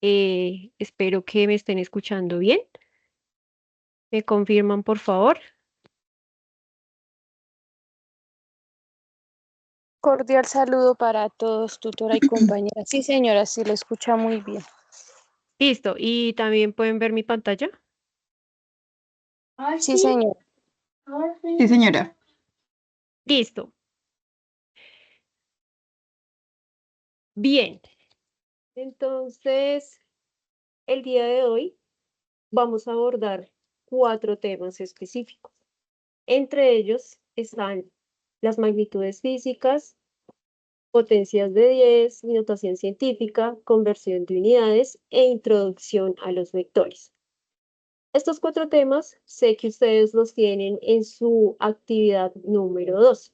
Espero que me estén escuchando bien. ¿Me confirman, por favor? Cordial saludo para todos, tutora y compañera. Sí, señora, sí lo escucha muy bien. Listo. ¿Y también pueden ver mi pantalla? Sí, señora. Sí, señora. Listo. Bien. Entonces, el día de hoy vamos a abordar 4 temas específicos. Entre ellos están las magnitudes físicas, potencias de 10, notación científica, conversión de unidades e introducción a los vectores. Estos 4 temas sé que ustedes los tienen en su actividad número 2.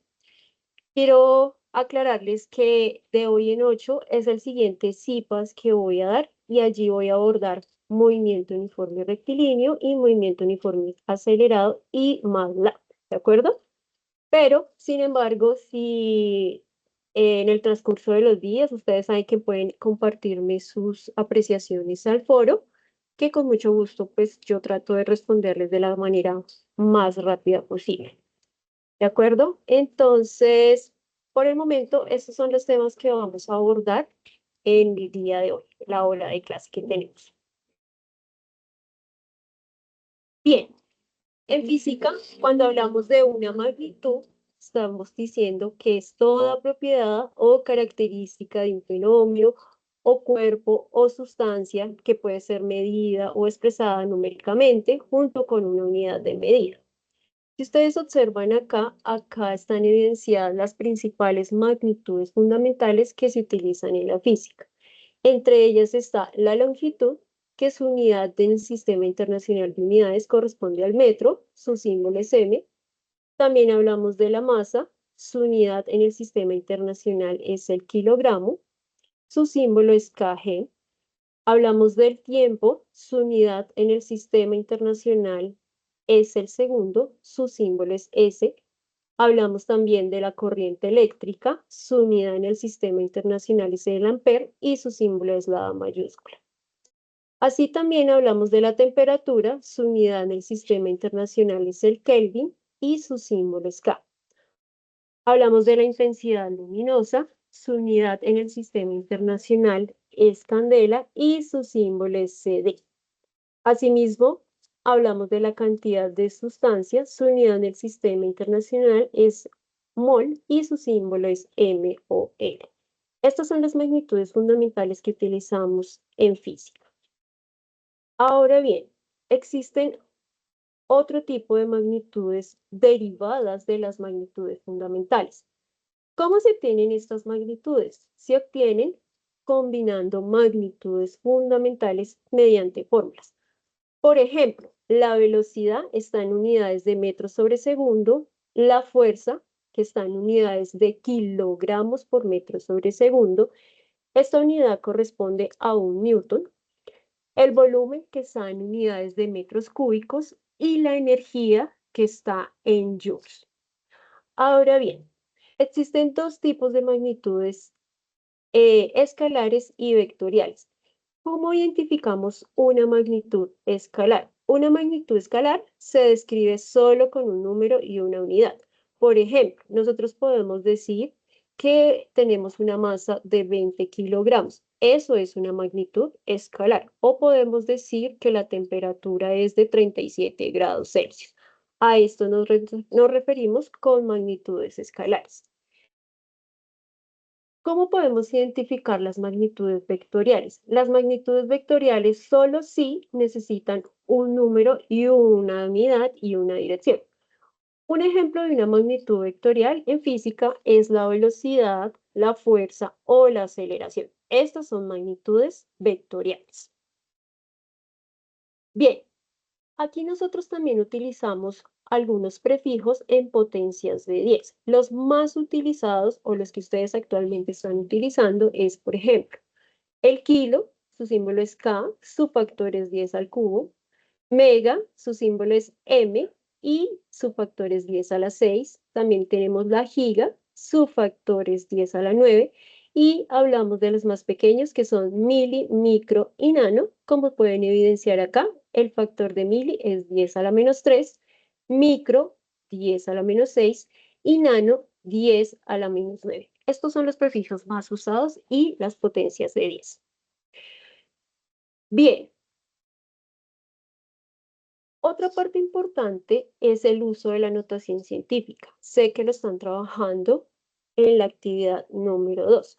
Quiero aclararles que de hoy en 8 es el siguiente CIPAS que voy a dar y allí voy a abordar movimiento uniforme rectilíneo y movimiento uniforme acelerado y MATLAB, ¿de acuerdo? Pero, sin embargo, si en el transcurso de los días ustedes saben que pueden compartirme sus apreciaciones al foro, que con mucho gusto pues yo trato de responderles de la manera más rápida posible. ¿De acuerdo? Entonces, por el momento, estos son los temas que vamos a abordar en el día de hoy, la hora de clase que tenemos. Bien, en física, cuando hablamos de una magnitud, estamos diciendo que es toda propiedad o característica de un fenómeno o cuerpo o sustancia que puede ser medida o expresada numéricamente junto con una unidad de medida. Si ustedes observan acá están evidenciadas las principales magnitudes fundamentales que se utilizan en la física. Entre ellas está la longitud, que su unidad en el Sistema Internacional de Unidades corresponde al metro, su símbolo es m. También hablamos de la masa, su unidad en el Sistema Internacional es el kilogramo, su símbolo es kg. Hablamos del tiempo, su unidad en el Sistema Internacional es el segundo, su símbolo es S. Hablamos también de la corriente eléctrica, su unidad en el Sistema Internacional es el ampere y su símbolo es la A mayúscula. Así también hablamos de la temperatura, su unidad en el Sistema Internacional es el Kelvin y su símbolo es K. Hablamos de la intensidad luminosa, su unidad en el Sistema Internacional es candela y su símbolo es CD. Asimismo, hablamos de la cantidad de sustancias, su unidad en el Sistema Internacional es mol y su símbolo es MOL. Estas son las magnitudes fundamentales que utilizamos en física. Ahora bien, existen otro tipo de magnitudes derivadas de las magnitudes fundamentales. ¿Cómo se obtienen estas magnitudes? Se obtienen combinando magnitudes fundamentales mediante fórmulas. Por ejemplo, la velocidad está en unidades de metros sobre segundo, la fuerza, que está en unidades de kilogramos por metro sobre segundo, esta unidad corresponde a un newton, el volumen, que está en unidades de metros cúbicos, y la energía, que está en joules. Ahora bien, existen dos tipos de magnitudes escalares y vectoriales. ¿Cómo identificamos una magnitud escalar? Una magnitud escalar se describe solo con un número y una unidad. Por ejemplo, nosotros podemos decir que tenemos una masa de 20 kilogramos. Eso es una magnitud escalar. O podemos decir que la temperatura es de 37 grados Celsius. A esto nos referimos con magnitudes escalares. ¿Cómo podemos identificar las magnitudes vectoriales? Las magnitudes vectoriales solo si necesitan un número y una unidad y una dirección. Un ejemplo de una magnitud vectorial en física es la velocidad, la fuerza o la aceleración. Estas son magnitudes vectoriales. Bien, aquí nosotros también utilizamos algunos prefijos en potencias de 10. Los más utilizados o los que ustedes actualmente están utilizando es, por ejemplo, el kilo, su símbolo es K, su factor es 10 al cubo. Mega, su símbolo es M y su factor es 10 a la 6. También tenemos la giga, su factor es 10 a la 9. Y hablamos de los más pequeños, que son mili, micro y nano. Como pueden evidenciar acá, el factor de mili es 10 a la menos 3, micro 10 a la menos 6 y nano 10 a la menos 9. Estos son los prefijos más usados y las potencias de 10. Bien. Otra parte importante es el uso de la notación científica. Sé que lo están trabajando en la actividad número 2.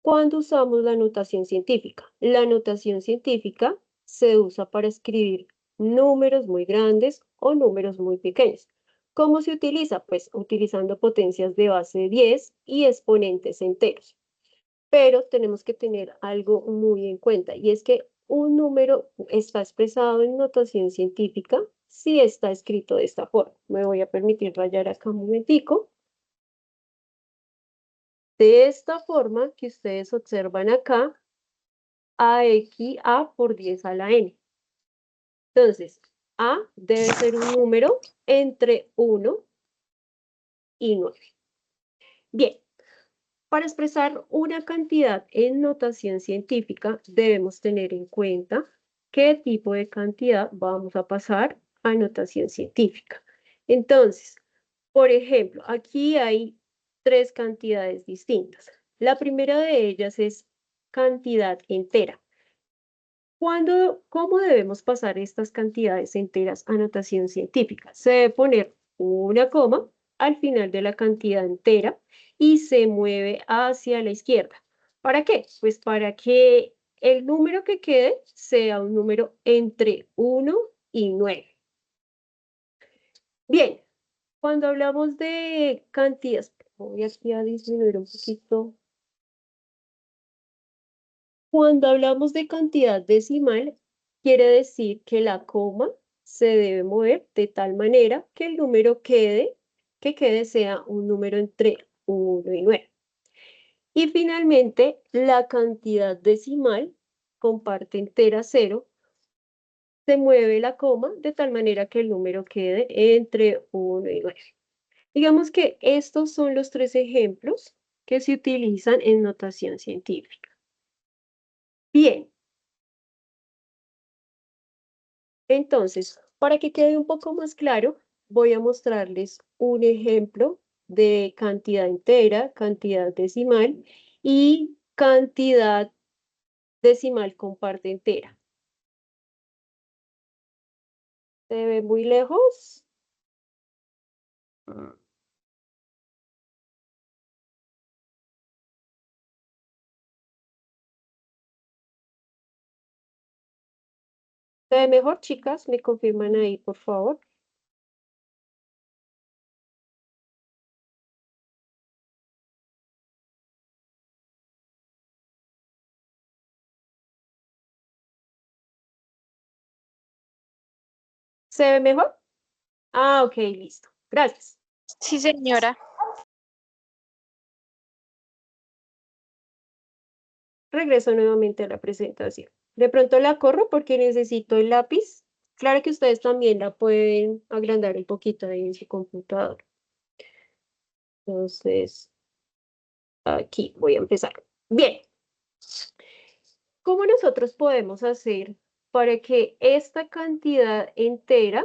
¿Cuándo usamos la notación científica? La notación científica se usa para escribir números muy grandes o números muy pequeños. ¿Cómo se utiliza? Pues utilizando potencias de base 10 y exponentes enteros. Pero tenemos que tener algo muy en cuenta y es que un número está expresado en notación científica si está escrito de esta forma. Me voy a permitir rayar acá un momentico. De esta forma que ustedes observan acá, A por 10 a la n. Entonces, A debe ser un número entre 1 y 9. Bien, para expresar una cantidad en notación científica, debemos tener en cuenta qué tipo de cantidad vamos a pasar a notación científica. Entonces, por ejemplo, aquí hay 3 cantidades distintas. La primera de ellas es cantidad entera. ¿Cómo debemos pasar estas cantidades enteras a notación científica? Se debe poner una coma al final de la cantidad entera y se mueve hacia la izquierda. ¿Para qué? Pues para que el número que quede sea un número entre 1 y 9. Bien, cuando hablamos de cantidades, voy aquí a disminuir un poquito. Cuando hablamos de cantidad decimal, quiere decir que la coma se debe mover de tal manera que el número que quede sea un número entre 1 y 9. Y finalmente, la cantidad decimal con parte entera 0, se mueve la coma de tal manera que el número quede entre 1 y 9. Digamos que estos son los 3 ejemplos que se utilizan en notación científica. Bien. Entonces, para que quede un poco más claro, voy a mostrarles un ejemplo de cantidad entera, cantidad decimal y cantidad decimal con parte entera. ¿Se ve muy lejos? ¿Se ve mejor, chicas? ¿Me confirman ahí, por favor? ¿Se ve mejor? Ah, ok, listo. Gracias. Sí, señora. Regreso nuevamente a la presentación. De pronto la corro porque necesito el lápiz. Claro que ustedes también la pueden agrandar un poquito ahí en su computador. Entonces, aquí voy a empezar. Bien. ¿Cómo nosotros podemos hacer para que esta cantidad entera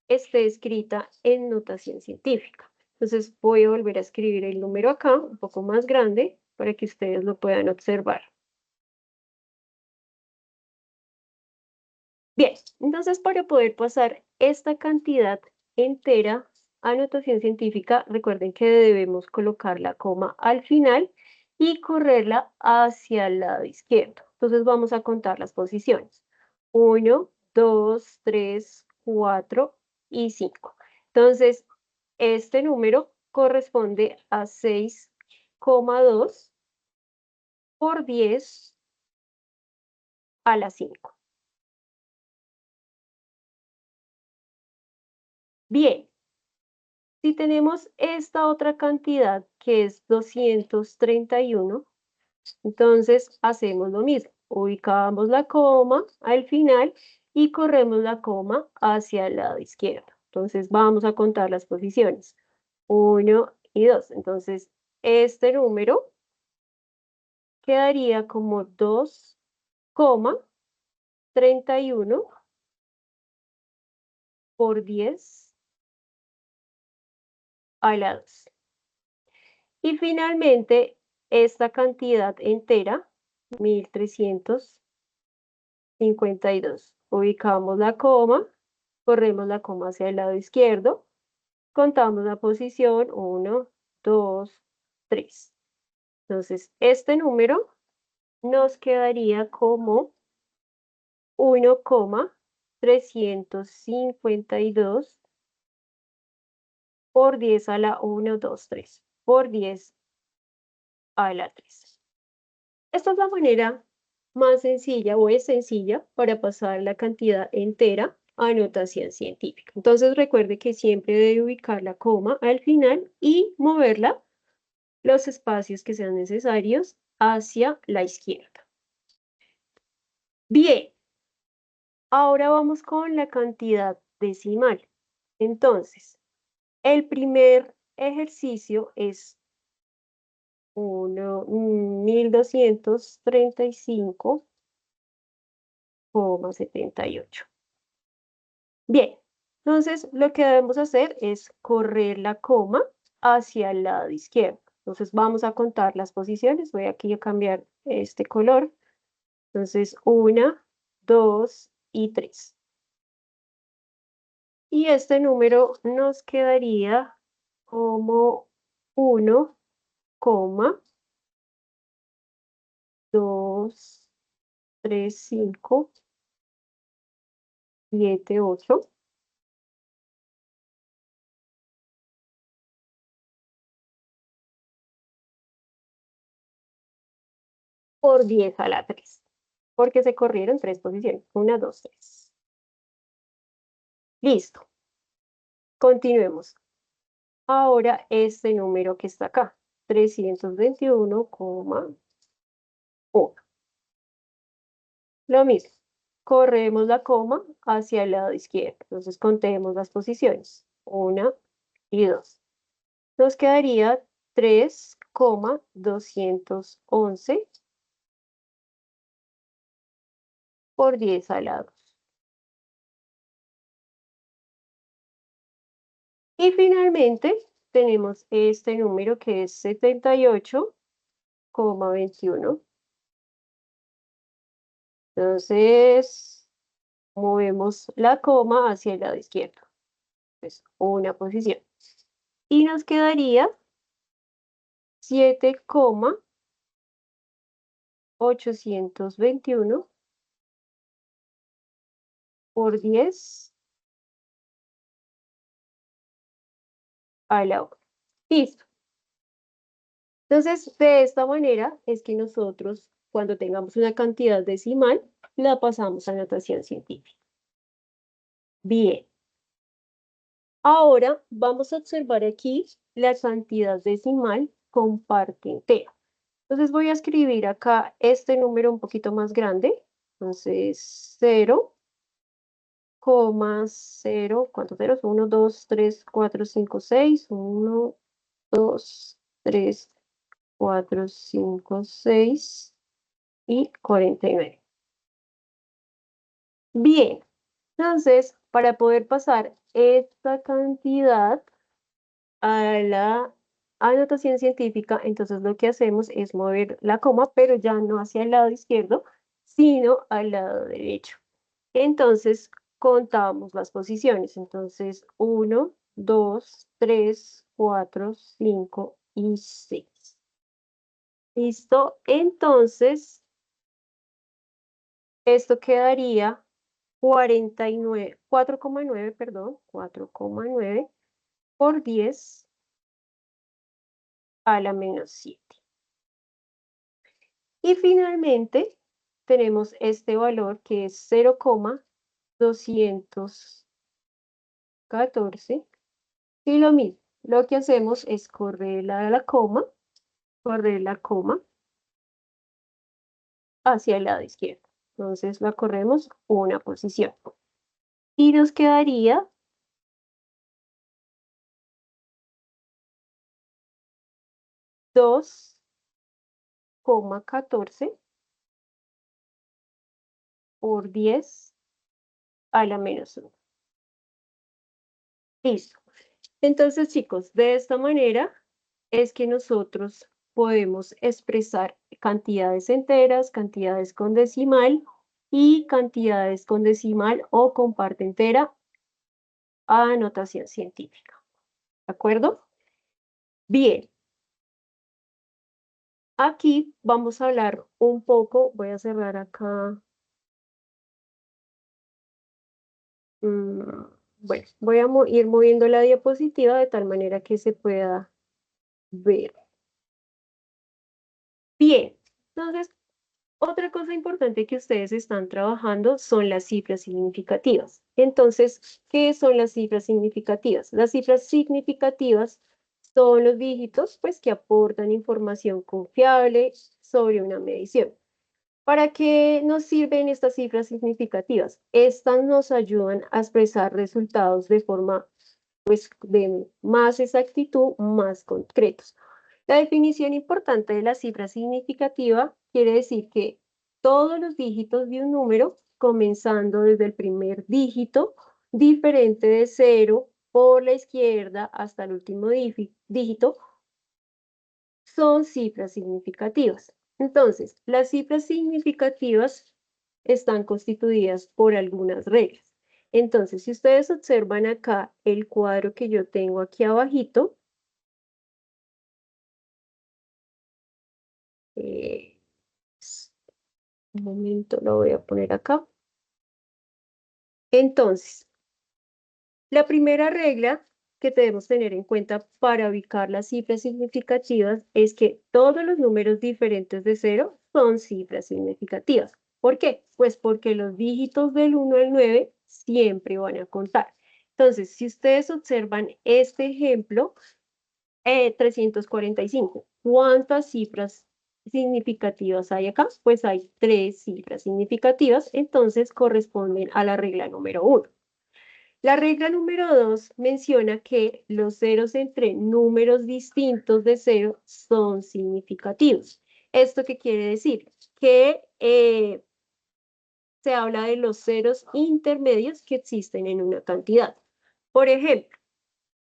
esté escrita en notación científica? Entonces voy a volver a escribir el número acá, un poco más grande, para que ustedes lo puedan observar. Bien, entonces para poder pasar esta cantidad entera a notación científica, recuerden que debemos colocar la coma al final y correrla hacia el lado izquierdo. Entonces vamos a contar las posiciones. 1, 2, 3, 4 y 5. Entonces, este número corresponde a 6,2 por 10 a la 5. Bien, si tenemos esta otra cantidad que es 231, entonces hacemos lo mismo. Ubicamos la coma al final y corremos la coma hacia el lado izquierdo. Entonces vamos a contar las posiciones. 1 y 2. Entonces, este número quedaría como 2,31 por 10 a la 2. Y finalmente, esta cantidad entera, 1352. Ubicamos la coma, corremos la coma hacia el lado izquierdo, contamos la posición, 1, 2, 3. Entonces, este número nos quedaría como 1,352 por 10 a la 1, 2, 3, por 10 a la 3. Esta es la manera más sencilla o es sencilla para pasar la cantidad entera a notación científica. Entonces recuerde que siempre debe ubicar la coma al final y moverla los espacios que sean necesarios hacia la izquierda. Bien, ahora vamos con la cantidad decimal. Entonces, el primer ejercicio es 1235,78. Bien, entonces lo que debemos hacer es correr la coma hacia el lado izquierdo. Entonces vamos a contar las posiciones. Voy aquí a cambiar este color. Entonces 1, 2 y 3. Y este número nos quedaría como 1,23578 por 10 a la 3, porque se corrieron 3 posiciones. 1, 2, 3. Listo. Continuemos. Ahora este número que está acá, 321,1. Lo mismo. Corremos la coma hacia el lado izquierdo. Entonces contemos las posiciones. 1 y 2. Nos quedaría 3,211 por 10 a la 2. Y finalmente tenemos este número que es 78,21. Entonces, movemos la coma hacia el lado izquierdo. Pues una posición. Y nos quedaría 7,821 por 10 a la 1. Listo. Entonces, de esta manera es que nosotros, cuando tengamos una cantidad decimal, la pasamos a notación científica. Bien. Ahora vamos a observar aquí la cantidad decimal con parte entera. Entonces voy a escribir acá este número un poquito más grande. Entonces 0,0, ¿cuántos ceros? 1, 2, 3, 4, 5, 6. 1, 2, 3, 4, 5, 6 y 49. Bien, entonces para poder pasar esta cantidad a la anotación científica, entonces lo que hacemos es mover la coma, pero ya no hacia el lado izquierdo, sino al lado derecho. Entonces, contamos las posiciones. Entonces, 1, 2, 3, 4, 5 y 6. ¿Listo? Entonces, esto quedaría 4,9, perdón, 4,9 por 10 a la menos 7. Y finalmente tenemos este valor que es 0,214. Y lo mismo, lo que hacemos es correr la coma hacia el lado izquierdo. Entonces la corremos una posición. Y nos quedaría 2 0,14 por 10 a la menos 1. Listo. Entonces, chicos, de esta manera es que nosotros podemos expresar cantidades enteras, cantidades con decimal y cantidades con decimal o con parte entera a notación científica. ¿De acuerdo? Bien. Aquí vamos a hablar un poco, voy a cerrar acá. Bueno, voy a ir moviendo la diapositiva de tal manera que se pueda ver. Bien, entonces, otra cosa importante que ustedes están trabajando son las cifras significativas. Entonces, ¿qué son las cifras significativas? Las cifras significativas son los dígitos, pues, que aportan información confiable sobre una medición. ¿Para qué nos sirven estas cifras significativas? Estas nos ayudan a expresar resultados de forma, pues, de más exactitud, más concretos. La definición importante de la cifra significativa quiere decir que todos los dígitos de un número, comenzando desde el primer dígito, diferente de 0 por la izquierda hasta el último dígito, son cifras significativas. Entonces, las cifras significativas están constituidas por algunas reglas. Entonces, si ustedes observan acá el cuadro que yo tengo aquí abajito, un momento, lo voy a poner acá. Entonces, la primera regla que debemos tener en cuenta para ubicar las cifras significativas es que todos los números diferentes de 0 son cifras significativas. ¿Por qué? Pues porque los dígitos del 1 al 9 siempre van a contar. Entonces, si ustedes observan este ejemplo, 345, ¿cuántas cifras significativas hay acá? Pues hay 3 cifras significativas, entonces corresponden a la regla número 1. La regla número 2 menciona que los ceros entre números distintos de 0 son significativos. ¿Esto qué quiere decir? Que se habla de los ceros intermedios que existen en una cantidad. Por ejemplo,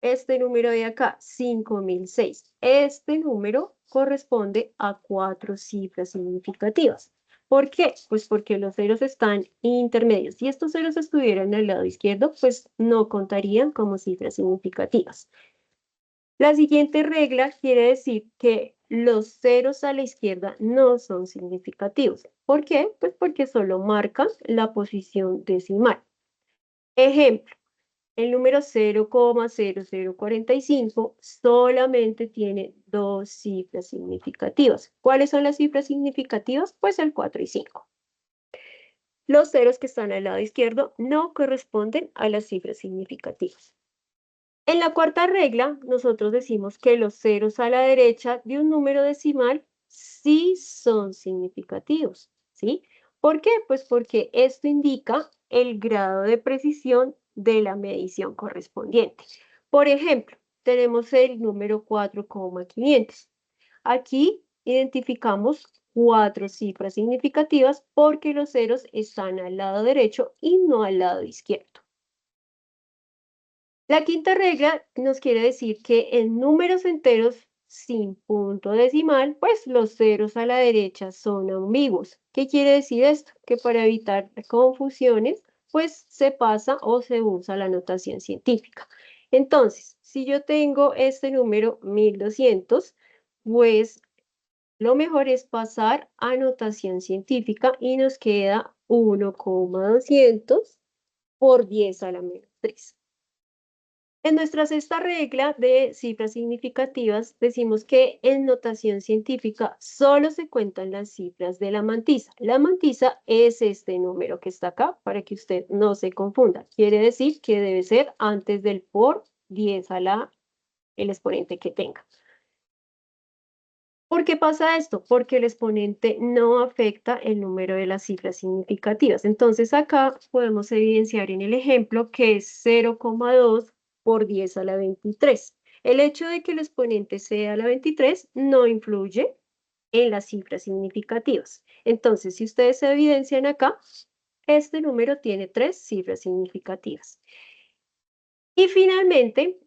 este número de acá, 5006. Este número corresponde a 4 cifras significativas. ¿Por qué? Pues porque los ceros están intermedios. Si estos ceros estuvieran al lado izquierdo, pues no contarían como cifras significativas. La siguiente regla quiere decir que los ceros a la izquierda no son significativos. ¿Por qué? Pues porque solo marcan la posición decimal. Ejemplo. El número 0,0045 solamente tiene 2 cifras significativas. ¿Cuáles son las cifras significativas? Pues el 4 y 5. Los ceros que están al lado izquierdo no corresponden a las cifras significativas. En la cuarta regla, nosotros decimos que los ceros a la derecha de un número decimal sí son significativos, ¿sí? ¿Por qué? Pues porque esto indica el grado de precisión de la medición correspondiente. Por ejemplo, tenemos el número 4,500. Aquí identificamos 4 cifras significativas porque los ceros están al lado derecho y no al lado izquierdo. La quinta regla nos quiere decir que en números enteros sin punto decimal, pues los ceros a la derecha son ambiguos. ¿Qué quiere decir esto? Que para evitar confusiones, pues se pasa o se usa la notación científica. Entonces, si yo tengo este número 1200, pues lo mejor es pasar a notación científica y nos queda 1,200 por 10 a la menos 3. En nuestra sexta regla de cifras significativas, decimos que en notación científica solo se cuentan las cifras de la mantisa. La mantisa es este número que está acá, para que usted no se confunda. Quiere decir que debe ser antes del por 10 a la, el exponente que tenga. ¿Por qué pasa esto? Porque el exponente no afecta el número de las cifras significativas. Entonces acá podemos evidenciar en el ejemplo que es 0,2 por 10 a la 23. El hecho de que el exponente sea la 23 no influye en las cifras significativas. Entonces, si ustedes se evidencian acá, este número tiene 3 cifras significativas. Y finalmente,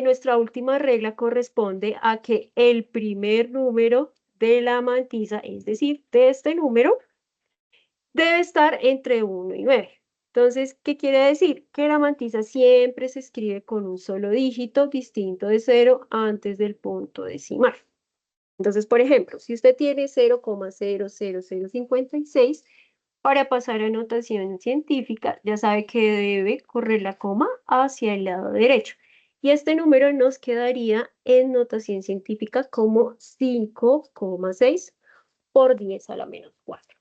nuestra última regla corresponde a que el primer número de la mantisa, es decir, de este número, debe estar entre 1 y 9. Entonces, ¿qué quiere decir? Que la mantisa siempre se escribe con un solo dígito distinto de 0 antes del punto decimal. Entonces, por ejemplo, si usted tiene 0,00056, para pasar a notación científica, ya sabe que debe correr la coma hacia el lado derecho. Y este número nos quedaría en notación científica como 5,6 por 10 a la menos 4.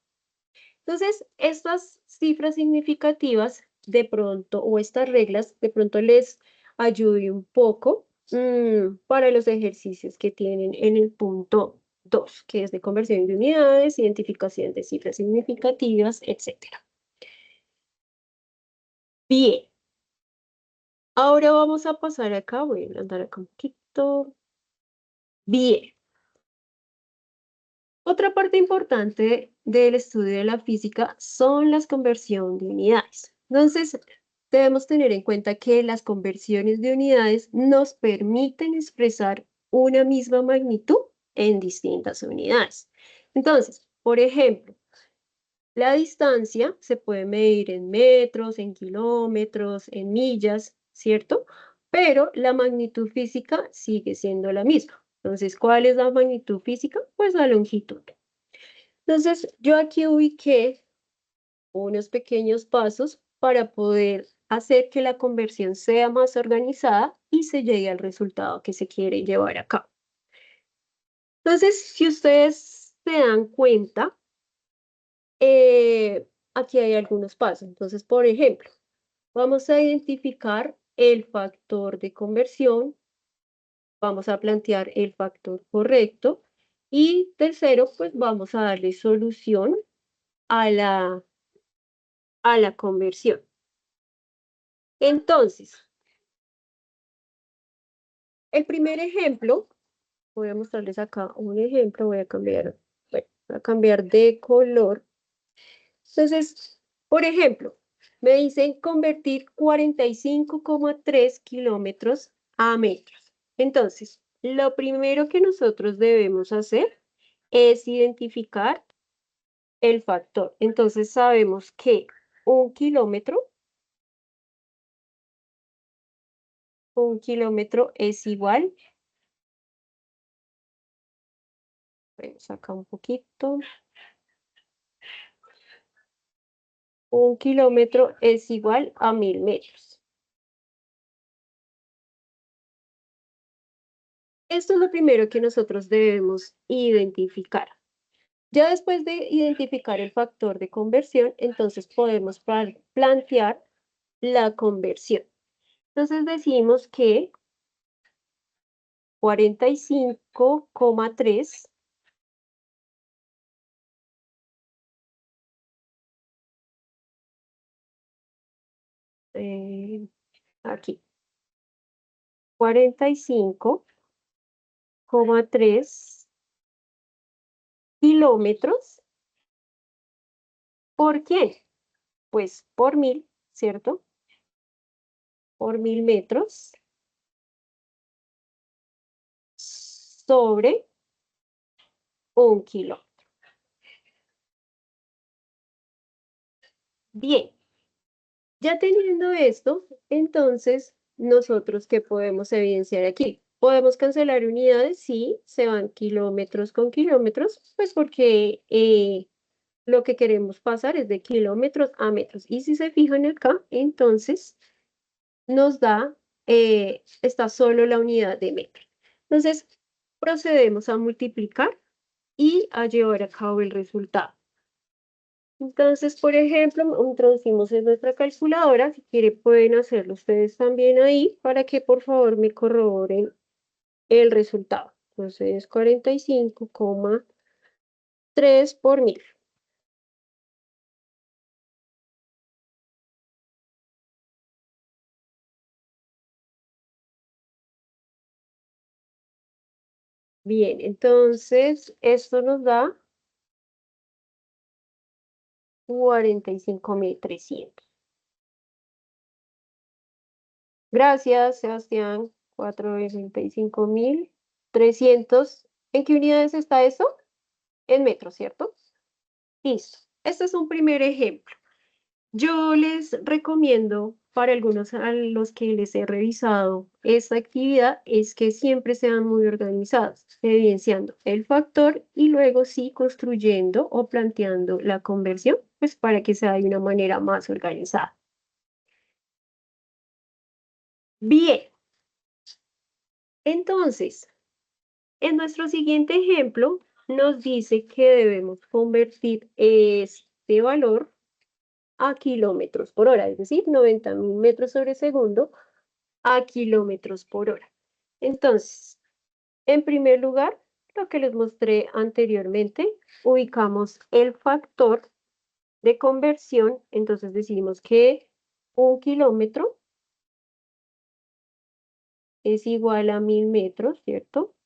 Entonces, estas cifras significativas de pronto, o estas reglas, de pronto les ayude un poco para los ejercicios que tienen en el punto 2, que es de conversión de unidades, identificación de cifras significativas, etc. Bien, ahora vamos a pasar acá, voy a andar acá un poquito. Bien. Otra parte importante del estudio de la física son las conversiones de unidades. Entonces, debemos tener en cuenta que las conversiones de unidades nos permiten expresar una misma magnitud en distintas unidades. Entonces, por ejemplo, la distancia se puede medir en metros, en kilómetros, en millas, ¿cierto? Pero la magnitud física sigue siendo la misma. Entonces, ¿cuál es la magnitud física? Pues la longitud. Entonces, yo aquí ubiqué unos pequeños pasos para poder hacer que la conversión sea más organizada y se llegue al resultado que se quiere llevar a cabo. Entonces, si ustedes se dan cuenta, aquí hay algunos pasos. Entonces, por ejemplo, vamos a identificar el factor de conversión, vamos a plantear el factor correcto y tercero, pues vamos a darle solución a la conversión. Entonces, el primer ejemplo, voy a mostrarles acá un ejemplo, voy a cambiar, bueno, voy a cambiar de color. Entonces, por ejemplo, me dicen convertir 45,3 kilómetros a metros. Entonces, lo primero que nosotros debemos hacer es identificar el factor. Entonces, sabemos que un kilómetro es igual, vamos acá un poquito. Un kilómetro es igual a 1000 metros. Esto es lo primero que nosotros debemos identificar. Ya después de identificar el factor de conversión, entonces podemos plantear la conversión. Entonces decimos que 45,3 aquí, 45,3 kilómetros. ¿Por qué? Pues por 1000, ¿cierto? Por 1000 metros sobre un kilómetro. Bien, ya teniendo esto, entonces, nosotros, ¿qué podemos evidenciar aquí? ¿Podemos cancelar unidades? Sí, se van kilómetros con kilómetros, pues porque lo que queremos pasar es de kilómetros a metros. Y si se fijan acá, entonces nos da, está solo la unidad de metro. Entonces, procedemos a multiplicar y a llevar a cabo el resultado. Entonces, por ejemplo, introducimos en nuestra calculadora, si quieren pueden hacerlo ustedes también ahí, para que por favor me corroboren el resultado. Entonces, 45,3 por 1000. Bien, entonces esto nos da 45.300. Gracias, Sebastián. 45.300. ¿En qué unidades está eso? En metros, ¿cierto? Listo. Este es un primer ejemplo. Yo les recomiendo para algunos a los que les he revisado esta actividad es que siempre sean muy organizados, evidenciando el factor y luego sí construyendo o planteando la conversión, pues para que sea de una manera más organizada. Bien, entonces, en nuestro siguiente ejemplo nos dice que debemos convertir este valor a kilómetros por hora, es decir, 90.000 metros sobre segundo a kilómetros por hora. Entonces, en primer lugar, lo que les mostré anteriormente, ubicamos el factor de conversión, entonces decimos que 1 kilómetro es igual a 1.000 metros, ¿cierto?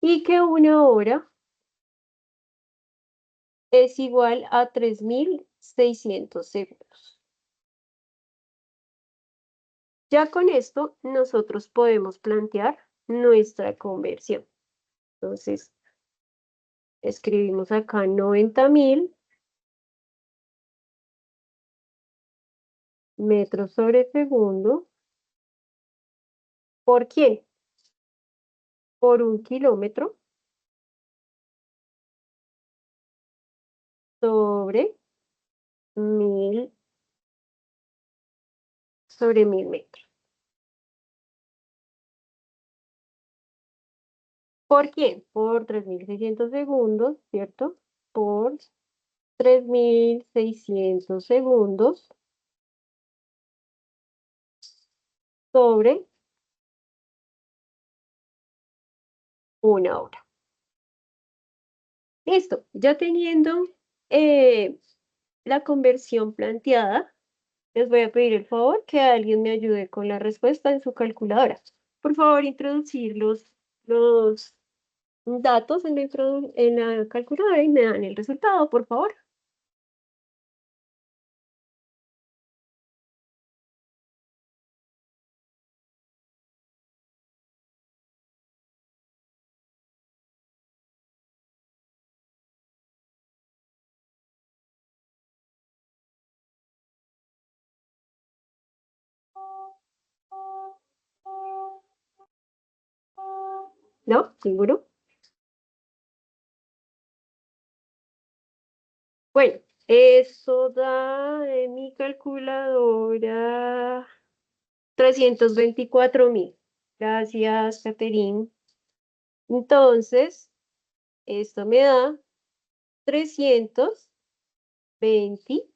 Y que 1 hora es igual a 3.600 segundos. Ya con esto, nosotros podemos plantear nuestra conversión. Entonces, escribimos acá 90.000 metros sobre segundo. ¿Por quién? Por 1 kilómetro sobre 1.000 sobre 1.000 metros. ¿Por quién? Por 3.600 segundos, ¿cierto? Por 3.600 segundos sobre 1 hora. Listo, ya teniendo la conversión planteada, les voy a pedir el favor que alguien me ayude con la respuesta en su calculadora. Por favor, introducir los datos en la calculadora y me dan el resultado, por favor. ¿No? ¿Ninguno? Bueno, eso da en mi calculadora 324.000. Gracias, Caterín. Entonces, esto me da 320,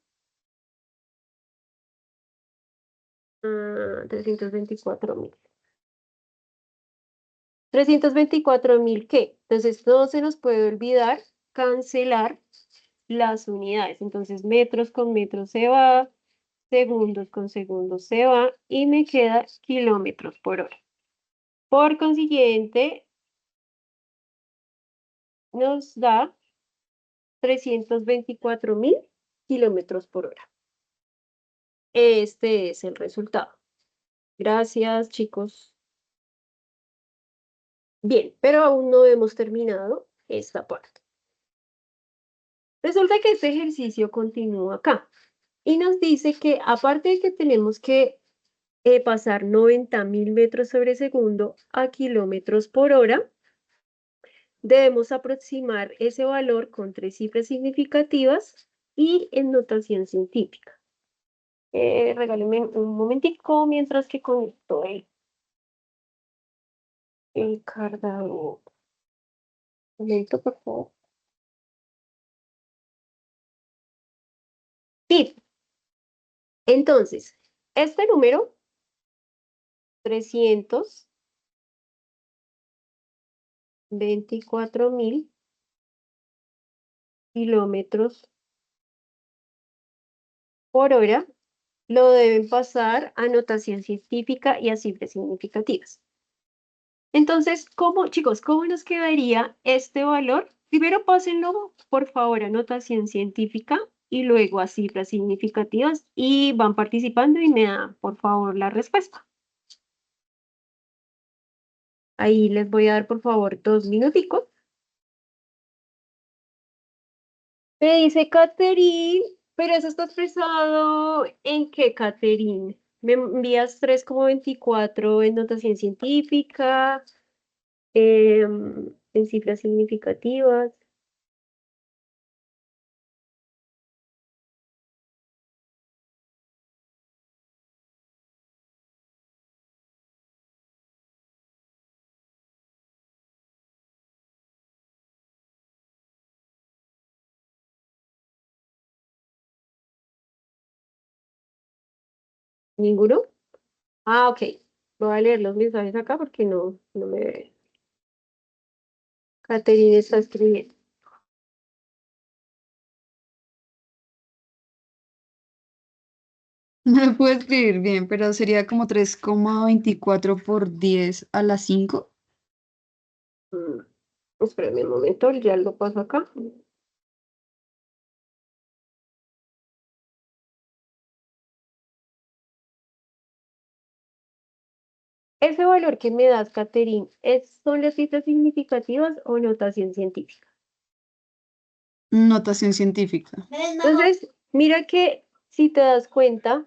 324.000. 324.000, ¿qué? Entonces, no se nos puede olvidar cancelar las unidades. Entonces, metros con metros se va, segundos con segundos se va y me queda kilómetros por hora. Por consiguiente, nos da 324.000 kilómetros por hora. Este es el resultado. Gracias, chicos. Bien, pero aún no hemos terminado esta parte. Resulta que este ejercicio continúa acá y nos dice que aparte de que tenemos que pasar 90.000 metros sobre segundo a kilómetros por hora, debemos aproximar ese valor con 3 cifras significativas y en notación científica. Regálenme un momentico mientras que conecto el cargador. Un momento, por favor. Bien, entonces, este número, 324.000 kilómetros por hora, lo deben pasar a notación científica y a cifras significativas. Entonces, ¿cómo, chicos, cómo nos quedaría este valor? Primero pásenlo, por favor, a notación científica y luego a cifras significativas y van participando y me dan, por favor, la respuesta. Ahí les voy a dar, por favor, 2 minuticos. Me dice Catherine, pero eso está expresado ¿en qué, Catherine? Me envías 3,24 en notación científica, en cifras significativas. ¿Ninguno? Ah, ok. Voy a leer los mensajes acá porque no me ve. Catherine está escribiendo. No lo puedo escribir bien, pero sería como 3,24 por 10 a la 5. Espérame un momento, ya lo paso acá. Ese valor que me das, Catherine, ¿son las cifras significativas o notación científica? Notación científica. Entonces, mira que si te das cuenta,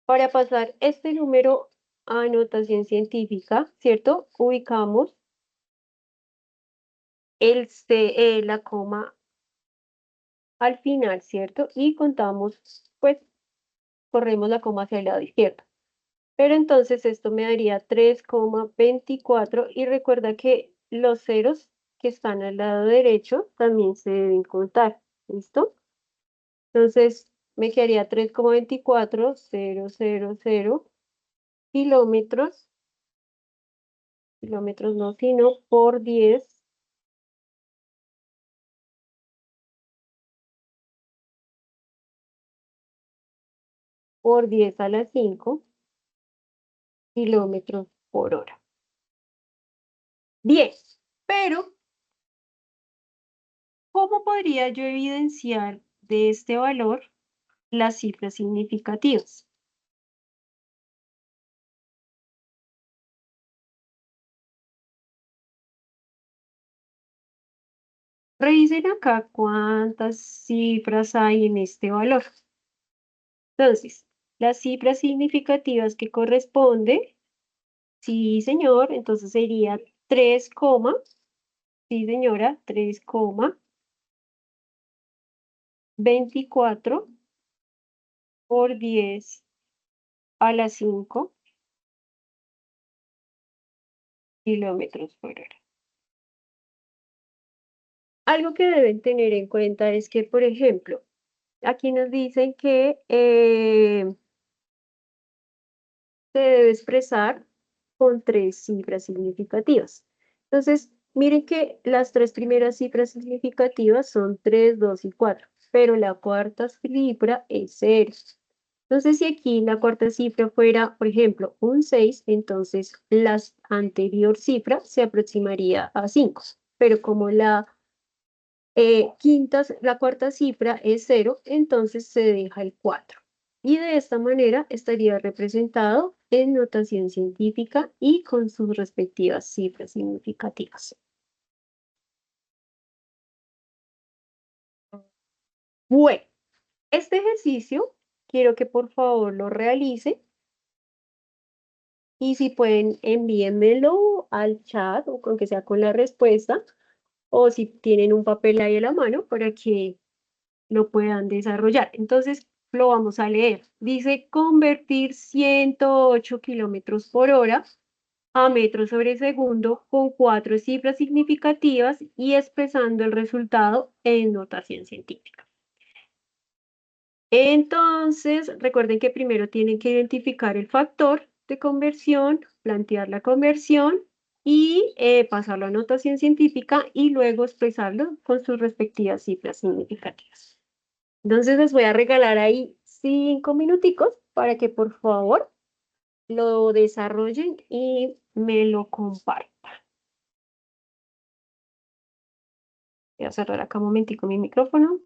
para pasar este número a notación científica, ¿cierto? Ubicamos la coma al final, ¿cierto? Y contamos, pues, corremos la coma hacia el lado izquierdo. Pero entonces esto me daría 3,24 y recuerda que los ceros que están al lado derecho también se deben contar, ¿listo? Entonces me quedaría 3,24000 kilómetros, kilómetros no, sino por 10 por 10 a la 5 kilómetros por hora. Bien, pero ¿cómo podría yo evidenciar de este valor las cifras significativas? Revisen acá cuántas cifras hay en este valor. Entonces, las cifras significativas que corresponde, sí señor, entonces sería 3, sí señora, 3,24 por 10 a la 5 kilómetros por hora. Algo que deben tener en cuenta es que, por ejemplo, aquí nos dicen que se debe expresar con 3 cifras significativas. Entonces, miren que las 3 primeras cifras significativas son 3, 2 y 4, pero la cuarta cifra es 0. Entonces, si aquí la cuarta cifra fuera, por ejemplo, un 6, entonces la anterior cifra se aproximaría a 5. Pero como la la cuarta cifra es 0, entonces se deja el 4. Y de esta manera estaría representado en notación científica y con sus respectivas cifras significativas. Bueno, este ejercicio quiero que por favor lo realice y si pueden envíenmelo al chat o aunque sea con la respuesta o si tienen un papel ahí a la mano para que lo puedan desarrollar. Entonces, lo vamos a leer. Dice convertir 108 kilómetros por hora a metros sobre segundo con 4 cifras significativas y expresando el resultado en notación científica. Entonces, recuerden que primero tienen que identificar el factor de conversión, plantear la conversión y pasarlo a notación científica y luego expresarlo con sus respectivas cifras significativas. Entonces les voy a regalar ahí 5 minuticos para que por favor lo desarrollen y me lo comparta. Voy a cerrar acá un momentico mi micrófono.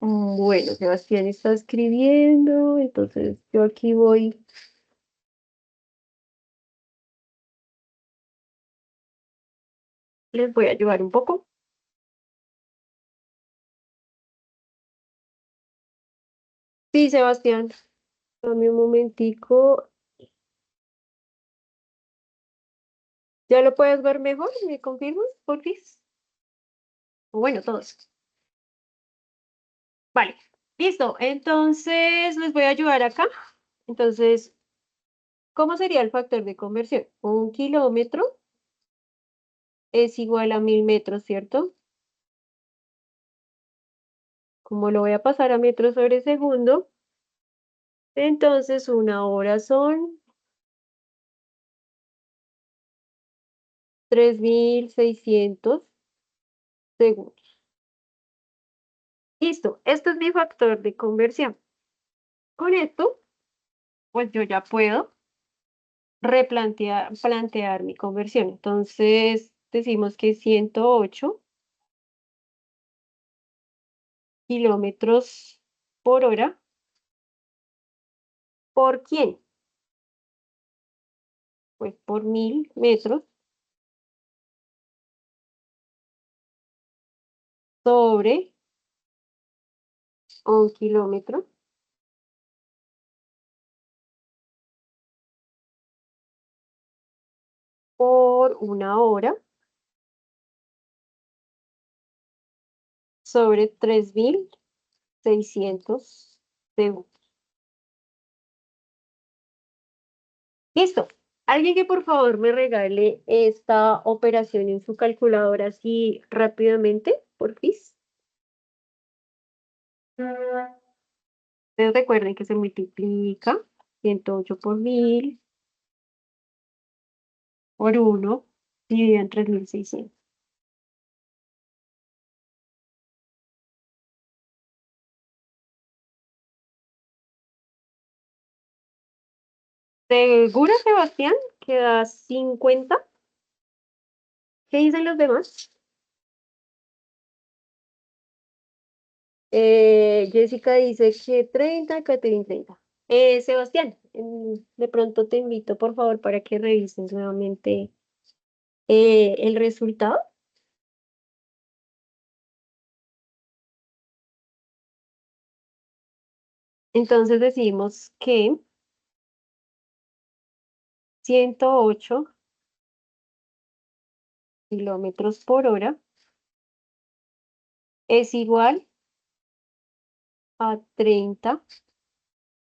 Bueno, Sebastián está escribiendo, entonces yo aquí voy. Les voy a ayudar un poco. Sí, Sebastián, dame un momentico. ¿Ya lo puedes ver mejor? ¿Me confirmas, por favor? Bueno, todos. Vale, listo. Entonces les voy a ayudar acá. Entonces, ¿cómo sería el factor de conversión? 1 kilómetro es igual a 1000 metros, ¿cierto? Como lo voy a pasar a metros sobre segundo, entonces 1 hora son 3600 segundos. Listo, esto es mi factor de conversión. Con esto, pues yo ya puedo plantear mi conversión. Entonces, decimos que 108 kilómetros por hora. ¿Por quién? Pues por 1000 metros sobre 1 kilómetro por 1 hora sobre 3600 segundos. Listo. Alguien que por favor me regale esta operación en su calculadora así rápidamente, porfis. Ustedes recuerden que se multiplica 108 por 1000 por 1 dividido en 3600. ¿Segura, Sebastián? Queda 50. ¿Qué dicen los demás? Jessica dice que 30, Catherine 30. Sebastián, de pronto te invito, por favor, para que revises nuevamente el resultado. Entonces decimos que 108 kilómetros por hora es igual a 30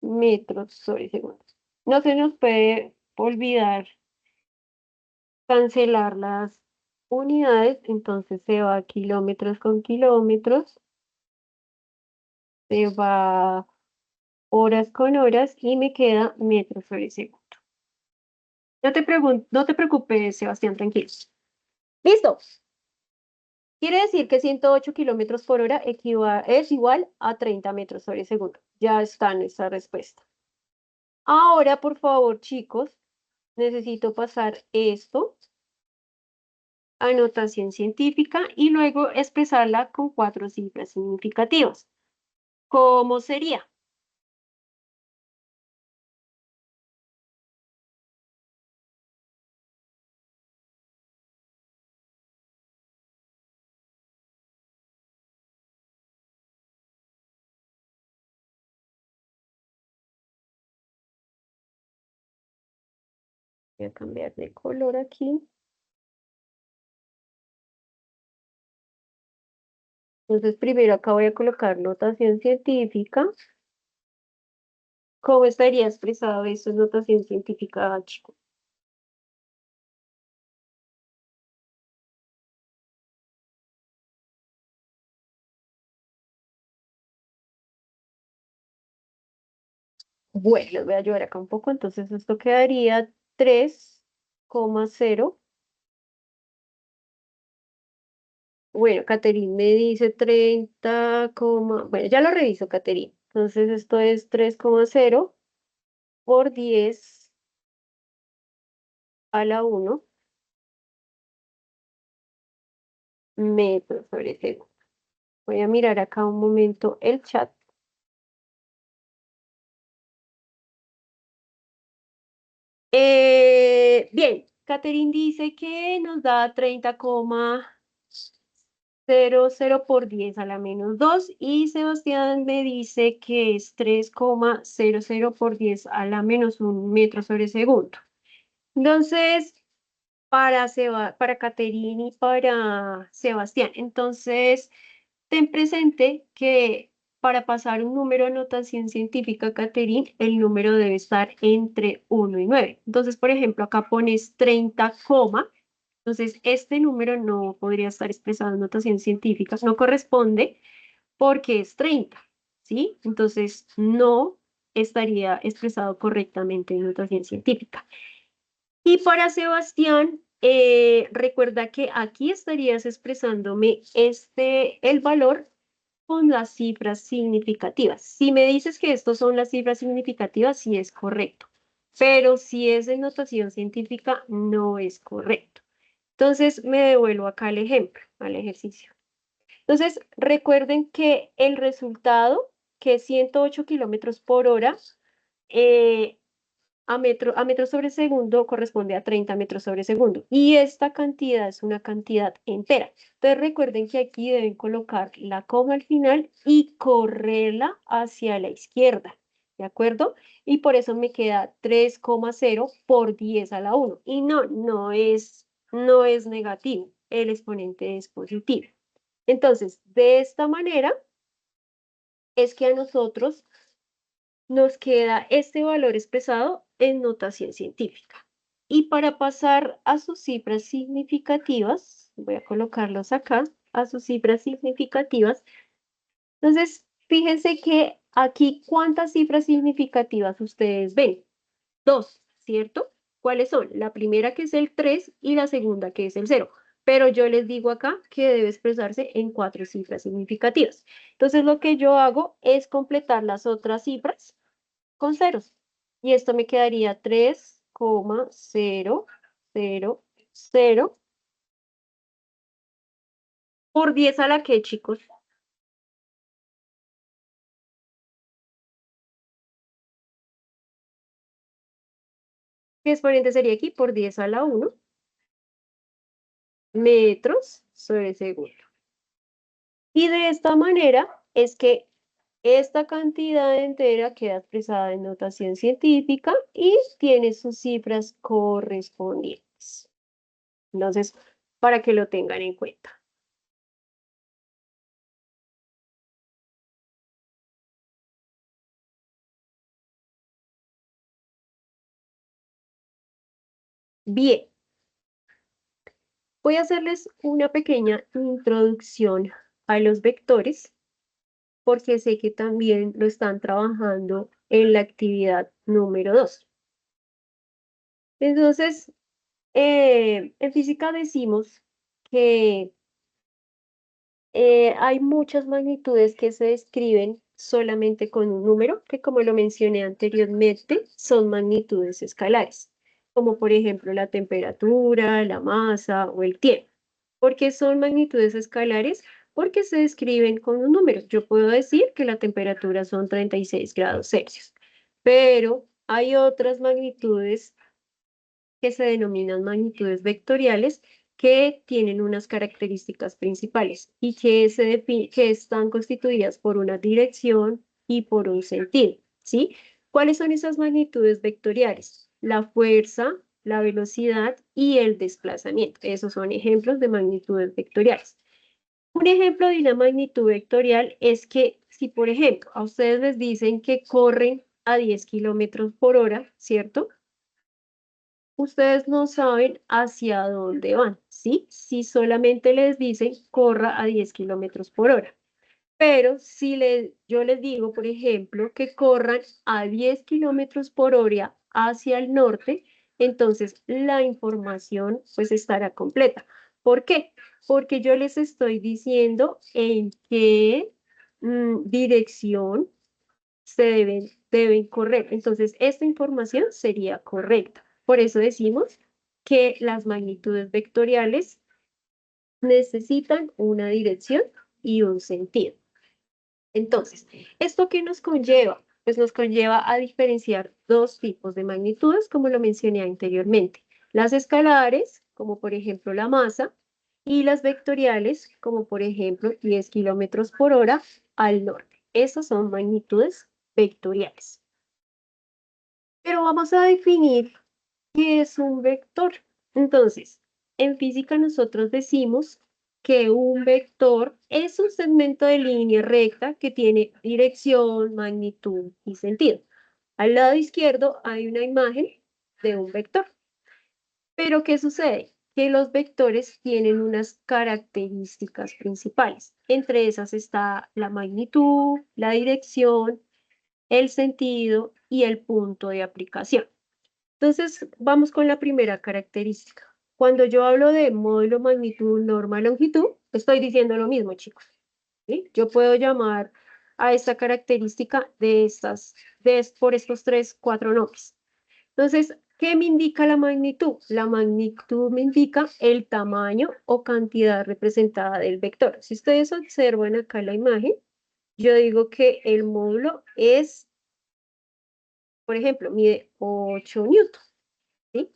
metros sobre segundo. No se nos puede olvidar cancelar las unidades, entonces se va kilómetros con kilómetros, se va horas con horas y me queda metros sobre segundo. No te preocupes, Sebastián, tranquilo. ¡Listo! Quiere decir que 108 kilómetros por hora es igual a 30 metros sobre segundo. Ya está nuestra respuesta. Ahora, por favor, chicos, necesito pasar esto a notación científica y luego expresarla con 4 cifras significativas. ¿Cómo sería? Voy a cambiar de color aquí. Entonces, primero acá voy a colocar notación científica. ¿Cómo estaría expresado eso en notación científica, chicos? Bueno, les voy a ayudar acá un poco. Entonces, esto quedaría 3,0. Bueno, Caterine me dice 30, bueno, ya lo reviso, Caterine. Entonces, esto es 3,0 por 10 a la 1 metros sobre segundo. Voy a mirar acá un momento el chat. Bien, Caterine dice que nos da 30,00 por 10 a la menos 2 y Sebastián me dice que es 3,00 por 10 a la menos 1 metro sobre segundo. Entonces, para Caterine y para Sebastián, entonces, ten presente que para pasar un número a notación científica, Caterine, el número debe estar entre 1 y 9. Entonces, por ejemplo, acá pones 30, entonces este número no podría estar expresado en notación científica, no corresponde porque es 30, ¿sí? Entonces, no estaría expresado correctamente en notación científica. Y para Sebastián, recuerda que aquí estarías expresándome el valor con las cifras significativas. Si me dices que estos son las cifras significativas, sí es correcto. Pero si es de notación científica, no es correcto. Entonces, me devuelvo acá al ejemplo, al ejercicio. Entonces, recuerden que el resultado, que es 108 kilómetros por hora, eh, a metro sobre segundo corresponde a 30 metros sobre segundo. Y esta cantidad es una cantidad entera. Entonces recuerden que aquí deben colocar la coma al final y correrla hacia la izquierda. ¿De acuerdo? Y por eso me queda 3,0 por 10 a la 1. Y no es negativo. El exponente es positivo. Entonces, de esta manera es que a nosotros nos queda este valor expresado en notación científica. Y para pasar a sus cifras significativas, voy a colocarlos acá, a sus cifras significativas. Entonces, fíjense que aquí, ¿cuántas cifras significativas ustedes ven? Dos, ¿cierto? ¿Cuáles son? La primera que es el 3 y la segunda que es el 0. Pero yo les digo acá que debe expresarse en 4 cifras significativas. Entonces, lo que yo hago es completar las otras cifras con ceros. Y esto me quedaría 3,000 por 10 a la que, chicos. ¿Qué exponente sería aquí? Por 10 a la 1 metros sobre segundo. Y de esta manera es que esta cantidad entera queda expresada en notación científica y tiene sus cifras correspondientes. Entonces, para que lo tengan en cuenta. Bien, voy a hacerles una pequeña introducción a los vectores porque sé que también lo están trabajando en la actividad número 2. Entonces, en física decimos que hay muchas magnitudes que se describen solamente con un número, que como lo mencioné anteriormente, son magnitudes escalares, como por ejemplo la temperatura, la masa o el tiempo. ¿Por qué son magnitudes escalares? Porque se describen con un número. Yo puedo decir que la temperatura son 36 grados Celsius, pero hay otras magnitudes que se denominan magnitudes vectoriales que tienen unas características principales y que están constituidas por una dirección y por un sentido, ¿sí? ¿Cuáles son esas magnitudes vectoriales? La fuerza la velocidad y el desplazamiento. Esos son ejemplos de magnitudes vectoriales. Un ejemplo de una magnitud vectorial es que si, por ejemplo, a ustedes les dicen que corren a 10 kilómetros por hora, ¿cierto? Ustedes no saben hacia dónde van, ¿sí? Si solamente les dicen corra a 10 kilómetros por hora. Pero si yo les digo, por ejemplo, que corran a 10 kilómetros por hora hacia el norte, entonces la información pues estará completa. ¿Por qué? Porque yo les estoy diciendo en qué dirección se deben correr. Entonces, esta información sería correcta. Por eso decimos que las magnitudes vectoriales necesitan una dirección y un sentido. Entonces, ¿esto qué nos conlleva? Pues nos conlleva a diferenciar dos tipos de magnitudes, como lo mencioné anteriormente. Las escalares, como por ejemplo la masa, y las vectoriales, como por ejemplo 10 kilómetros por hora al norte. Esas son magnitudes vectoriales. Pero vamos a definir qué es un vector. Entonces, en física nosotros decimos que un vector es un segmento de línea recta que tiene dirección, magnitud y sentido. Al lado izquierdo hay una imagen de un vector. Pero ¿qué sucede? Que los vectores tienen unas características principales. Entre esas está la magnitud, la dirección, el sentido y el punto de aplicación. Entonces, vamos con la primera característica. Cuando yo hablo de módulo, magnitud, norma, longitud, estoy diciendo lo mismo, chicos. ¿Sí? Yo puedo llamar a esta característica por estos cuatro nombres. Entonces, ¿qué me indica la magnitud? La magnitud me indica el tamaño o cantidad representada del vector. Si ustedes observan acá la imagen, yo digo que el módulo es, por ejemplo, mide 8 newtons. ¿Sí?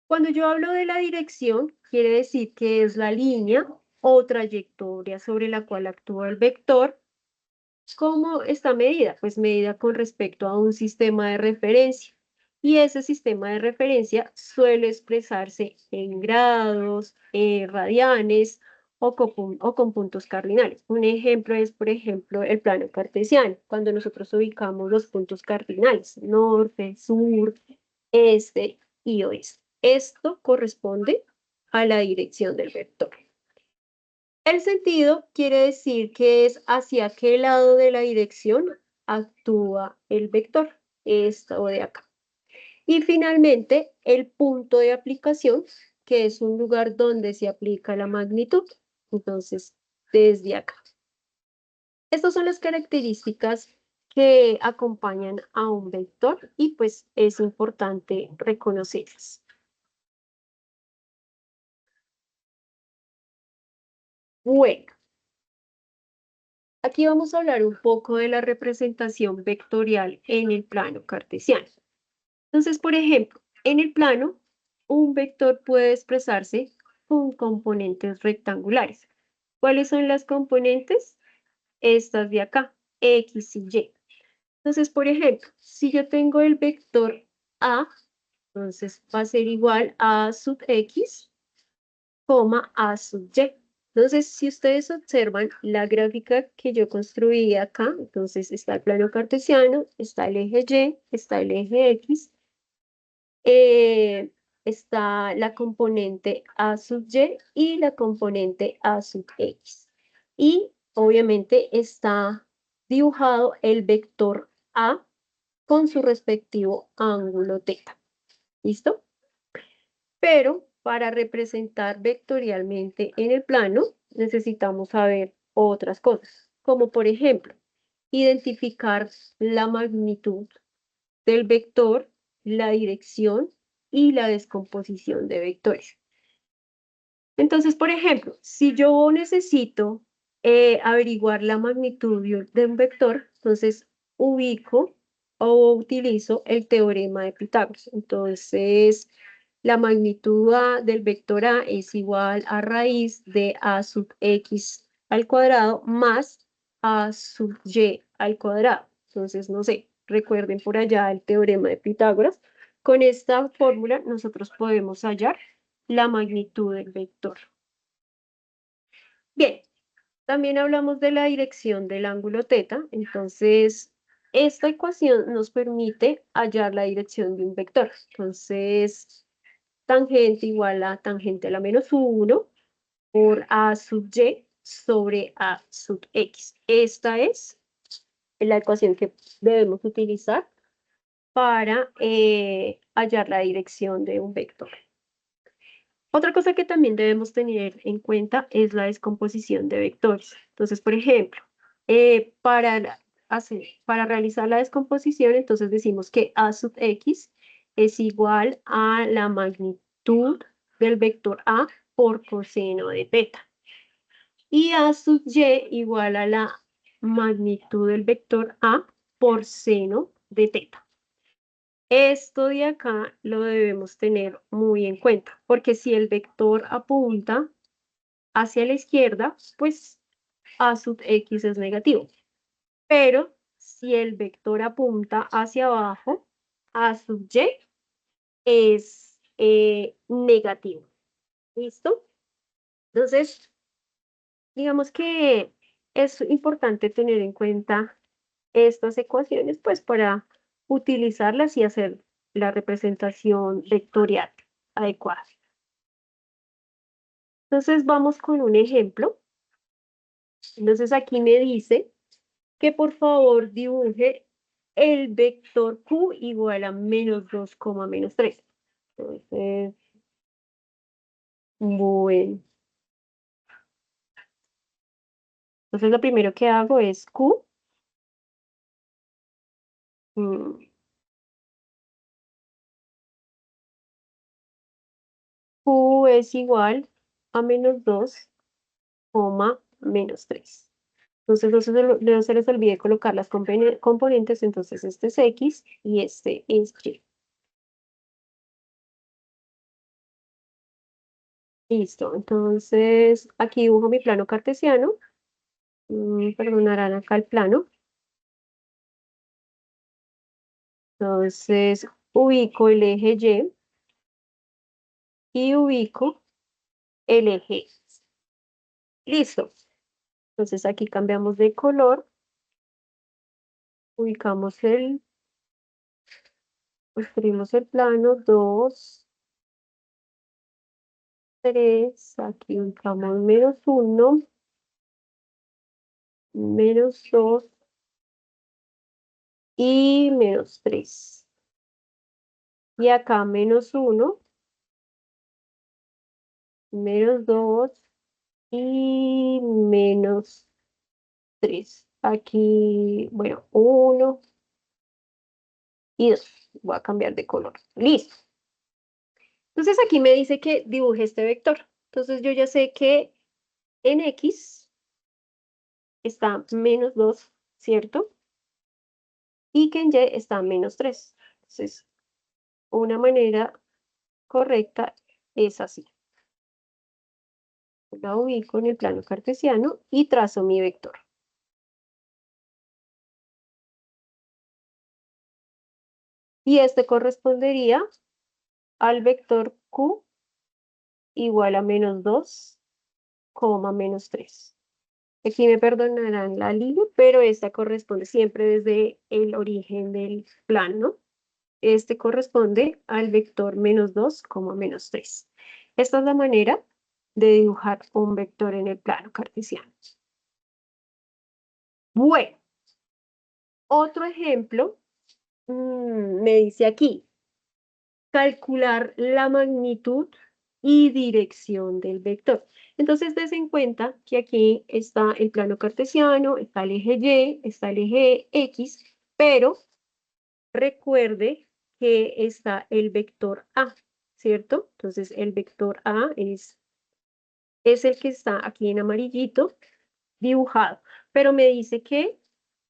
Cuando yo hablo de la dirección, quiere decir que es la línea o trayectoria sobre la cual actúa el vector. ¿Cómo está medida? Pues medida con respecto a un sistema de referencia. Y ese sistema de referencia suele expresarse en grados, radianes o con puntos cardinales. Un ejemplo es, por ejemplo, el plano cartesiano, cuando nosotros ubicamos los puntos cardinales, norte, sur, este y oeste. Esto corresponde a la dirección del vector. El sentido quiere decir que es hacia qué lado de la dirección actúa el vector, esta o de acá. Y finalmente, el punto de aplicación, que es un lugar donde se aplica la magnitud. Entonces, desde acá. Estas son las características que acompañan a un vector y pues es importante reconocerlas. Bueno, aquí vamos a hablar un poco de la representación vectorial en el plano cartesiano. Entonces, por ejemplo, en el plano, un vector puede expresarse con componentes rectangulares. ¿Cuáles son las componentes? Estas de acá, X y Y. Entonces, por ejemplo, si yo tengo el vector A, entonces va a ser igual a sub X, A sub Y. Entonces, si ustedes observan la gráfica que yo construí acá, entonces está el plano cartesiano, está el eje Y, está el eje X, está la componente A sub Y y la componente A sub X. Y obviamente está dibujado el vector A con su respectivo ángulo θ. ¿Listo? Pero para representar vectorialmente en el plano, necesitamos saber otras cosas, como por ejemplo, identificar la magnitud del vector, la dirección y la descomposición de vectores. Entonces, por ejemplo, si yo necesito averiguar la magnitud de un vector, entonces ubico o utilizo el teorema de Pitágoras. Entonces, la magnitud del vector A es igual a raíz de A sub X al cuadrado más A sub Y al cuadrado. Entonces, no sé, recuerden por allá el teorema de Pitágoras. Con esta fórmula nosotros podemos hallar la magnitud del vector. Bien, también hablamos de la dirección del ángulo teta, entonces esta ecuación nos permite hallar la dirección de un vector. Entonces, tangente igual a tangente a la menos 1 por a sub y sobre a sub x. Esta es la ecuación que debemos utilizar para hallar la dirección de un vector. Otra cosa que también debemos tener en cuenta es la descomposición de vectores. Entonces, por ejemplo, para realizar la descomposición, entonces decimos que a sub x es igual a la magnitud del vector a por coseno de teta. Y a sub y igual a la magnitud del vector a por seno de teta. Esto de acá lo debemos tener muy en cuenta, porque si el vector apunta hacia la izquierda, pues a sub x es negativo. Pero si el vector apunta hacia abajo, a sub y es negativo. ¿Listo? Entonces, digamos que es importante tener en cuenta estas ecuaciones, pues para utilizarlas y hacer la representación vectorial adecuada. Entonces vamos con un ejemplo. Entonces aquí me dice que por favor dibuje el vector Q igual a menos 2, menos 3. Entonces, bueno. Entonces lo primero que hago es Q. Q es igual a menos 2, menos 3. Entonces no se les olvide colocar las componentes, entonces este es X y este es Y. Listo, entonces aquí dibujo mi plano cartesiano. Perdonarán acá el plano. Entonces ubico el eje y ubico el eje X. Listo. Entonces aquí cambiamos de color. Ubicamos escribimos el plano 2, 3, aquí ubicamos menos 1, menos 2 y menos 3. Y acá menos 1, menos 2 y menos 3. Aquí, bueno, 1 y 2. Voy a cambiar de color. Listo. Entonces aquí me dice que dibuje este vector. Entonces yo ya sé que en X está menos 2, ¿cierto? Y que en Y está menos 3. Entonces, una manera correcta es así. La ubico en el plano cartesiano y trazo mi vector. Y este correspondería al vector Q igual a menos 2, menos 3. Aquí me perdonarán la línea, pero esta corresponde siempre desde el origen del plano. Este corresponde al vector menos 2, menos 3. Esta es la manera de dibujar un vector en el plano cartesiano. Bueno, otro ejemplo me dice aquí, calcular la magnitud y dirección del vector. Entonces, des en cuenta que aquí está el plano cartesiano, está el eje Y, está el eje X, pero recuerde que está el vector A, ¿cierto? Entonces, el vector A es el que está aquí en amarillito dibujado, pero me dice que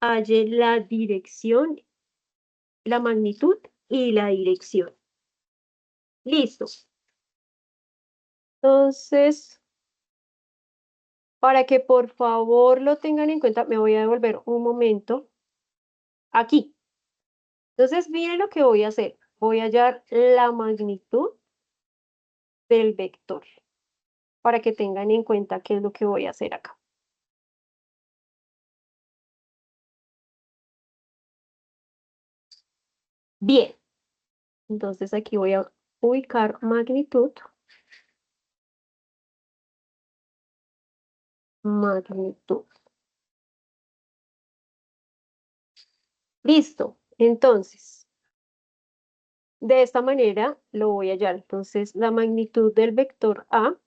halle la dirección, la magnitud y la dirección. Listo. Entonces, para que por favor lo tengan en cuenta, me voy a devolver un momento aquí. Entonces, miren lo que voy a hacer. voy a hallar la magnitud del vector para que tengan en cuenta qué es lo que voy a hacer acá. Bien, entonces aquí voy a ubicar magnitud. Magnitud. Listo. Entonces, de esta manera lo voy a hallar. Entonces, la magnitud del vector A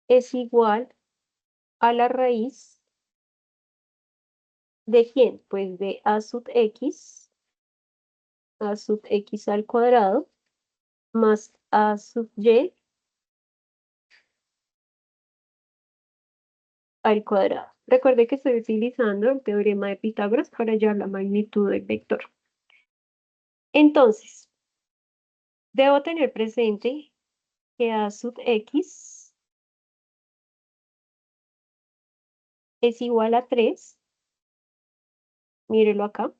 es igual a la raíz ¿de quién? Pues de A sub x al cuadrado, más A sub y al cuadrado. Recuerde que estoy utilizando el teorema de Pitágoras para hallar la magnitud del vector. Entonces, debo tener presente que A sub x es igual a 3, mírelo acá,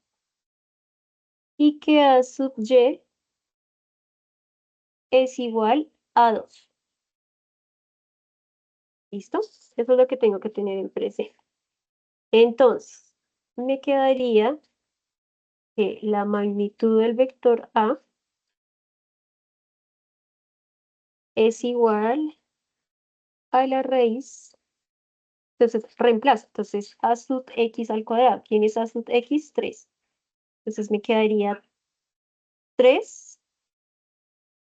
y que A sub y es igual a 2. ¿Listo? Eso es lo que tengo que tener en presente. Entonces, me quedaría que la magnitud del vector A es igual a la raíz. Entonces, reemplazo. Entonces, A sub x al cuadrado. ¿Quién es A sub x? 3. Entonces, me quedaría 3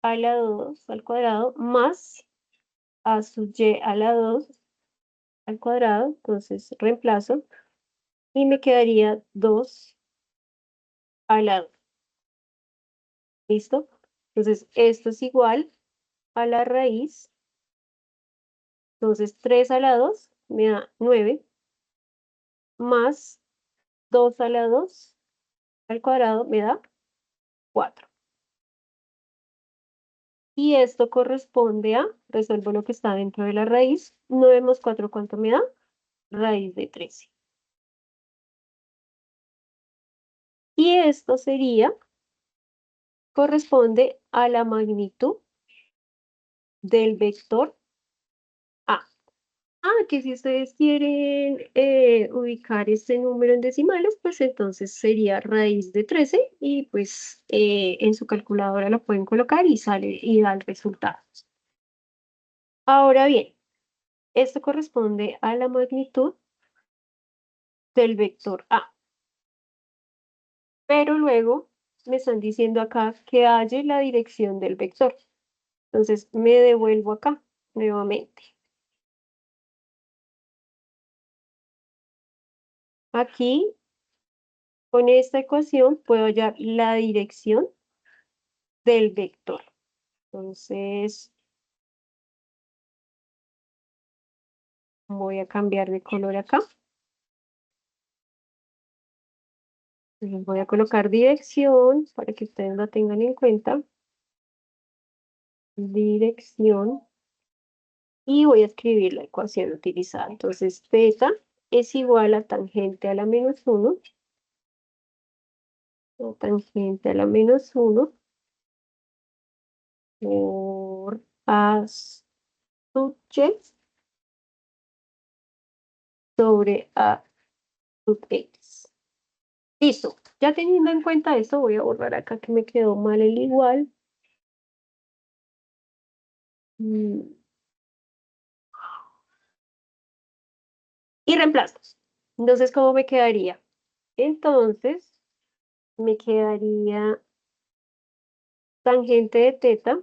a la 2 al cuadrado más A sub y a la 2 al cuadrado. Entonces, reemplazo. Y me quedaría 2 a la 2. ¿Listo? Entonces, esto es igual a la raíz. Entonces, 3 a la 2 me da 9, más 2 a la 2 al cuadrado me da 4. Y esto corresponde a, resuelvo lo que está dentro de la raíz, 9 más 4, ¿cuánto me da? Raíz de 13. Y esto sería, corresponde a la magnitud del vector A. Que si ustedes quieren ubicar este número en decimales, pues entonces sería raíz de 13 y pues en su calculadora lo pueden colocar y sale y da el resultado. Ahora bien, esto corresponde a la magnitud del vector A. Pero luego me están diciendo acá que halle la dirección del vector. Entonces me devuelvo acá nuevamente. Aquí, con esta ecuación, puedo hallar la dirección del vector. Entonces, voy a cambiar de color acá. Les voy a colocar dirección para que ustedes la tengan en cuenta. Dirección. Y voy a escribir la ecuación utilizada. Entonces, θ es igual a tangente a la menos 1. O tangente a la menos 1 por A sub y sobre A sub x. Listo. Ya teniendo en cuenta esto, voy a borrar acá que me quedó mal el igual. Y reemplazo. Entonces, ¿cómo me quedaría? Entonces, me quedaría tangente de θ.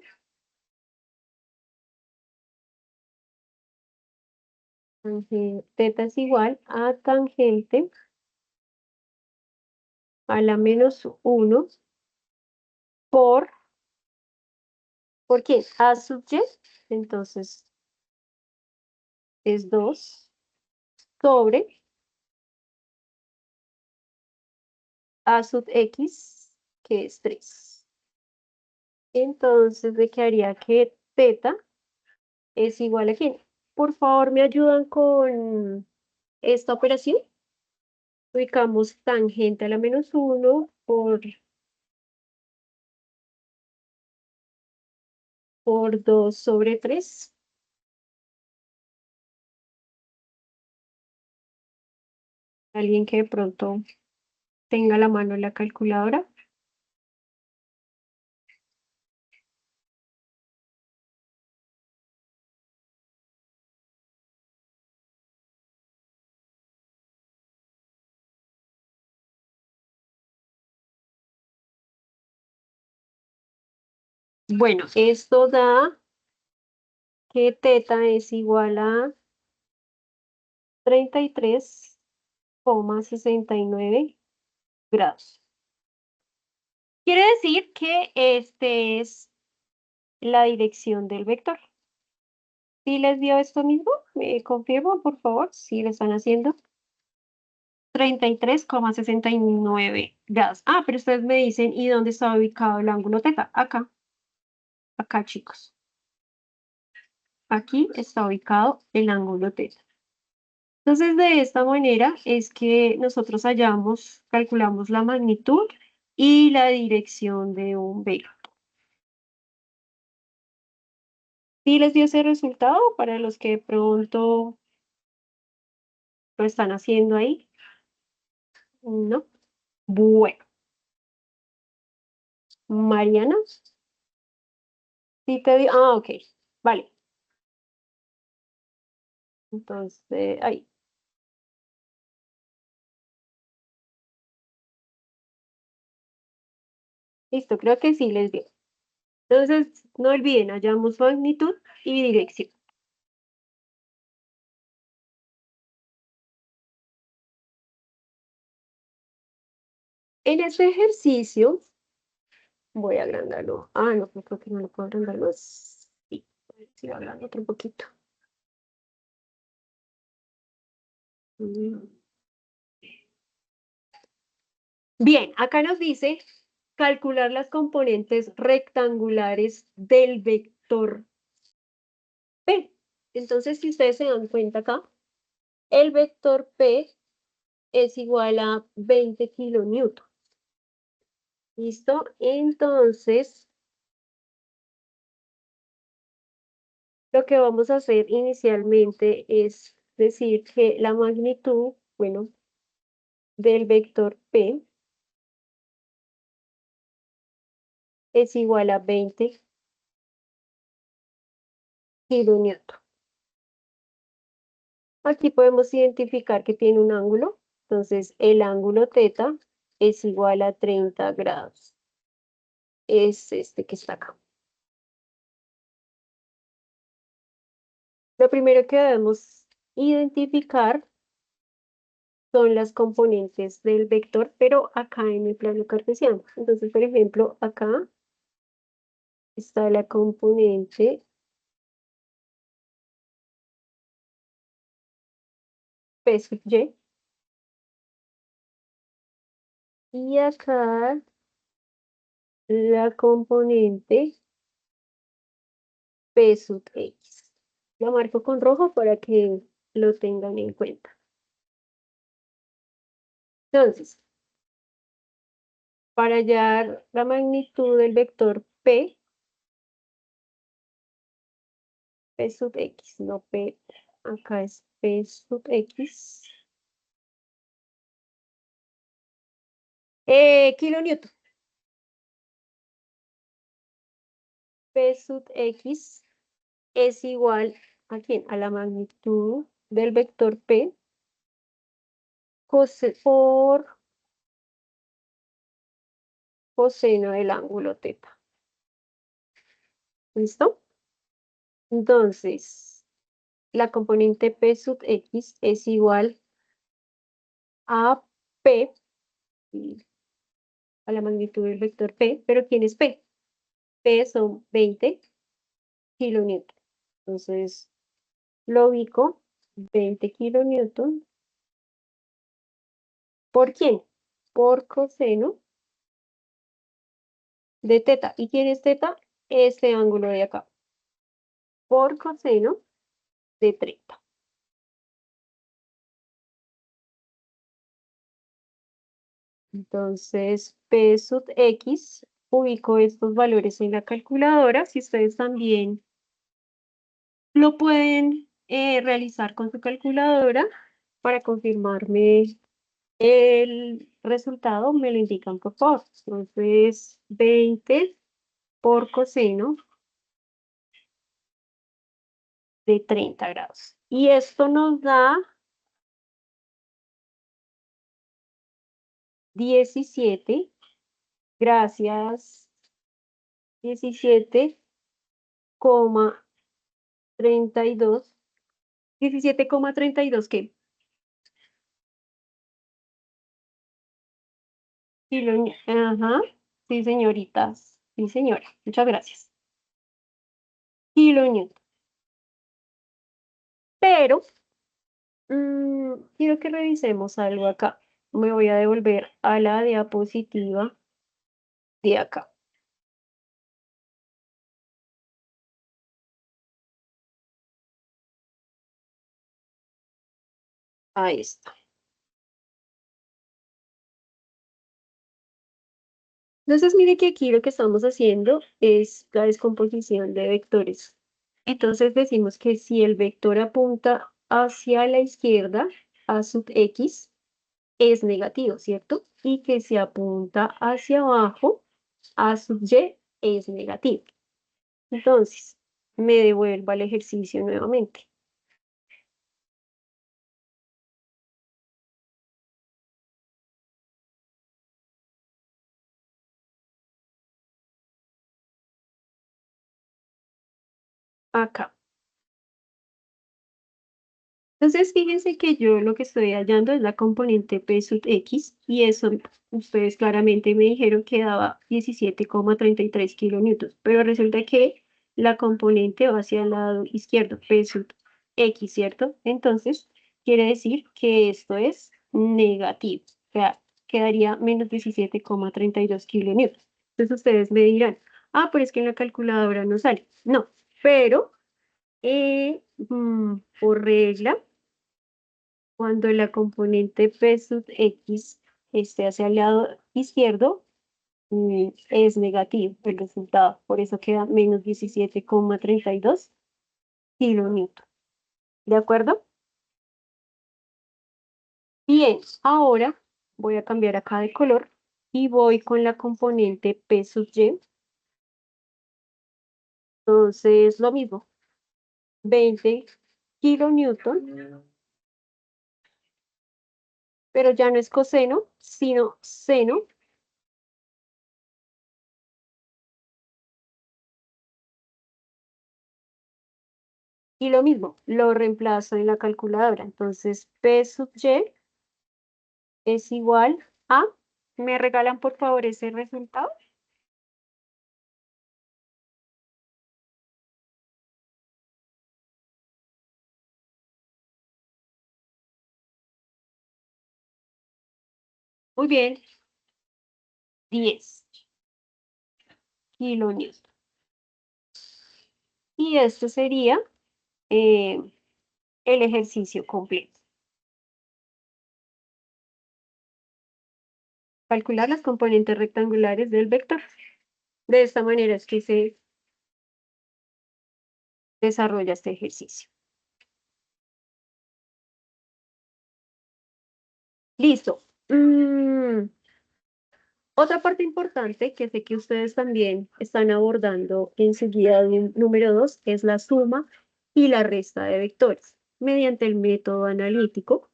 Θ es igual a tangente a la menos 1 ¿por qué? A sub y, entonces es 2 sobre A sub x, que es 3. Entonces me quedaría que θ es igual a ¿quién? Por favor, ¿me ayudan con esta operación? ubicamos tangente a la -1 por 2/3. Alguien que de pronto tenga la mano en la calculadora. Bueno, esto da que teta es igual a 33,69 grados. Quiere decir que este es la dirección del vector. ¿Sí les dio esto mismo? ¿Me confirman, por favor, si lo están haciendo? 33,69 grados. Ah, pero ustedes me dicen, ¿y dónde está ubicado el ángulo teta? Acá. Acá, chicos. Aquí está ubicado el ángulo teta. Entonces, de esta manera es que nosotros calculamos la magnitud y la dirección de un vector. ¿Sí les dio ese resultado para los que de pronto lo están haciendo ahí? ¿No? Bueno, Mariana, sí te dio. Ah, ok, vale. Entonces, ahí. Listo, creo que sí les dio. Entonces, no olviden, hallamos magnitud y dirección. En este ejercicio, voy a agrandarlo. Ah, no, creo que no lo puedo agrandar más. Sí, a ver si lo agrando otro poquito. Mm. Bien, acá nos dice calcular las componentes rectangulares del vector P. Entonces, si ustedes se dan cuenta acá, el vector P es igual a 20 kilonewton. ¿Listo? Entonces, lo que vamos a hacer inicialmente es decir que la magnitud, bueno, del vector P es igual a 20 kilonewton. Aquí podemos identificar que tiene un ángulo. Entonces, el ángulo teta es igual a 30 grados. Es este que está acá. Lo primero que debemos identificar son las componentes del vector, pero acá en el plano cartesiano. Entonces, por ejemplo, acá está la componente P sub y. Y acá la componente P sub x. Lo marco con rojo para que lo tengan en cuenta. Entonces, para hallar la magnitud del vector P sub x, no P, acá es P sub x. Kilonewton. P sub x es igual a quién? A la magnitud del vector P por coseno del ángulo teta. ¿Listo? Entonces, la componente P sub x es igual a P, a la magnitud del vector P, pero ¿quién es P? P son 20 kilonewton. Entonces, lo ubico 20 kilonewton. ¿Por quién? Por coseno de teta. ¿Y quién es teta? Este ángulo de acá. Por coseno de 30. Entonces, P sub X, ubico estos valores en la calculadora. Si ustedes también lo pueden realizar con su calculadora para confirmarme el resultado, me lo indican por favor. Entonces, 20 por coseno de 30 grados. Y esto nos da 17, gracias, 17,32, 17,32, ¿qué? Ajá, sí, señoritas, sí, señora, muchas gracias. Kilonewton. Pero, quiero que revisemos algo acá. Me voy a devolver a la diapositiva de acá. Ahí está. Entonces, mire que aquí lo que estamos haciendo es la descomposición de vectores. Entonces decimos que si el vector apunta hacia la izquierda, a sub x, es negativo, ¿cierto? Y que si apunta hacia abajo, a sub y, es negativo. Entonces, me devuelvo al ejercicio nuevamente. Acá. Entonces, fíjense que yo lo que estoy hallando es la componente P sub X, y eso ustedes claramente me dijeron que daba 17,33 kilonewtons, pero resulta que la componente va hacia el lado izquierdo, P sub X, ¿cierto? Entonces, quiere decir que esto es negativo, o sea, quedaría menos 17,32 kilonewtons. Entonces, ustedes me dirán, ah, pero es que en la calculadora no sale. No, pero por regla, cuando la componente P sub X esté hacia el lado izquierdo, es negativo el resultado. Por eso queda menos 17,32 kilonewton. ¿De acuerdo? Bien, ahora voy a cambiar acá de color y voy con la componente P sub Y. Entonces, lo mismo, 20 kilonewton, pero ya no es coseno, sino seno. Y lo mismo, lo reemplazo en la calculadora. Entonces, P sub Y es igual a, ¿me regalan por favor ese resultado? Muy bien, 10 kilonewton. Y esto sería eh, el ejercicio completo. Calcular las componentes rectangulares del vector. De esta manera es que se desarrolla este ejercicio. Listo. Otra parte importante que sé que ustedes también están abordando en su guía número 2 es la suma y la resta de vectores mediante el método analítico.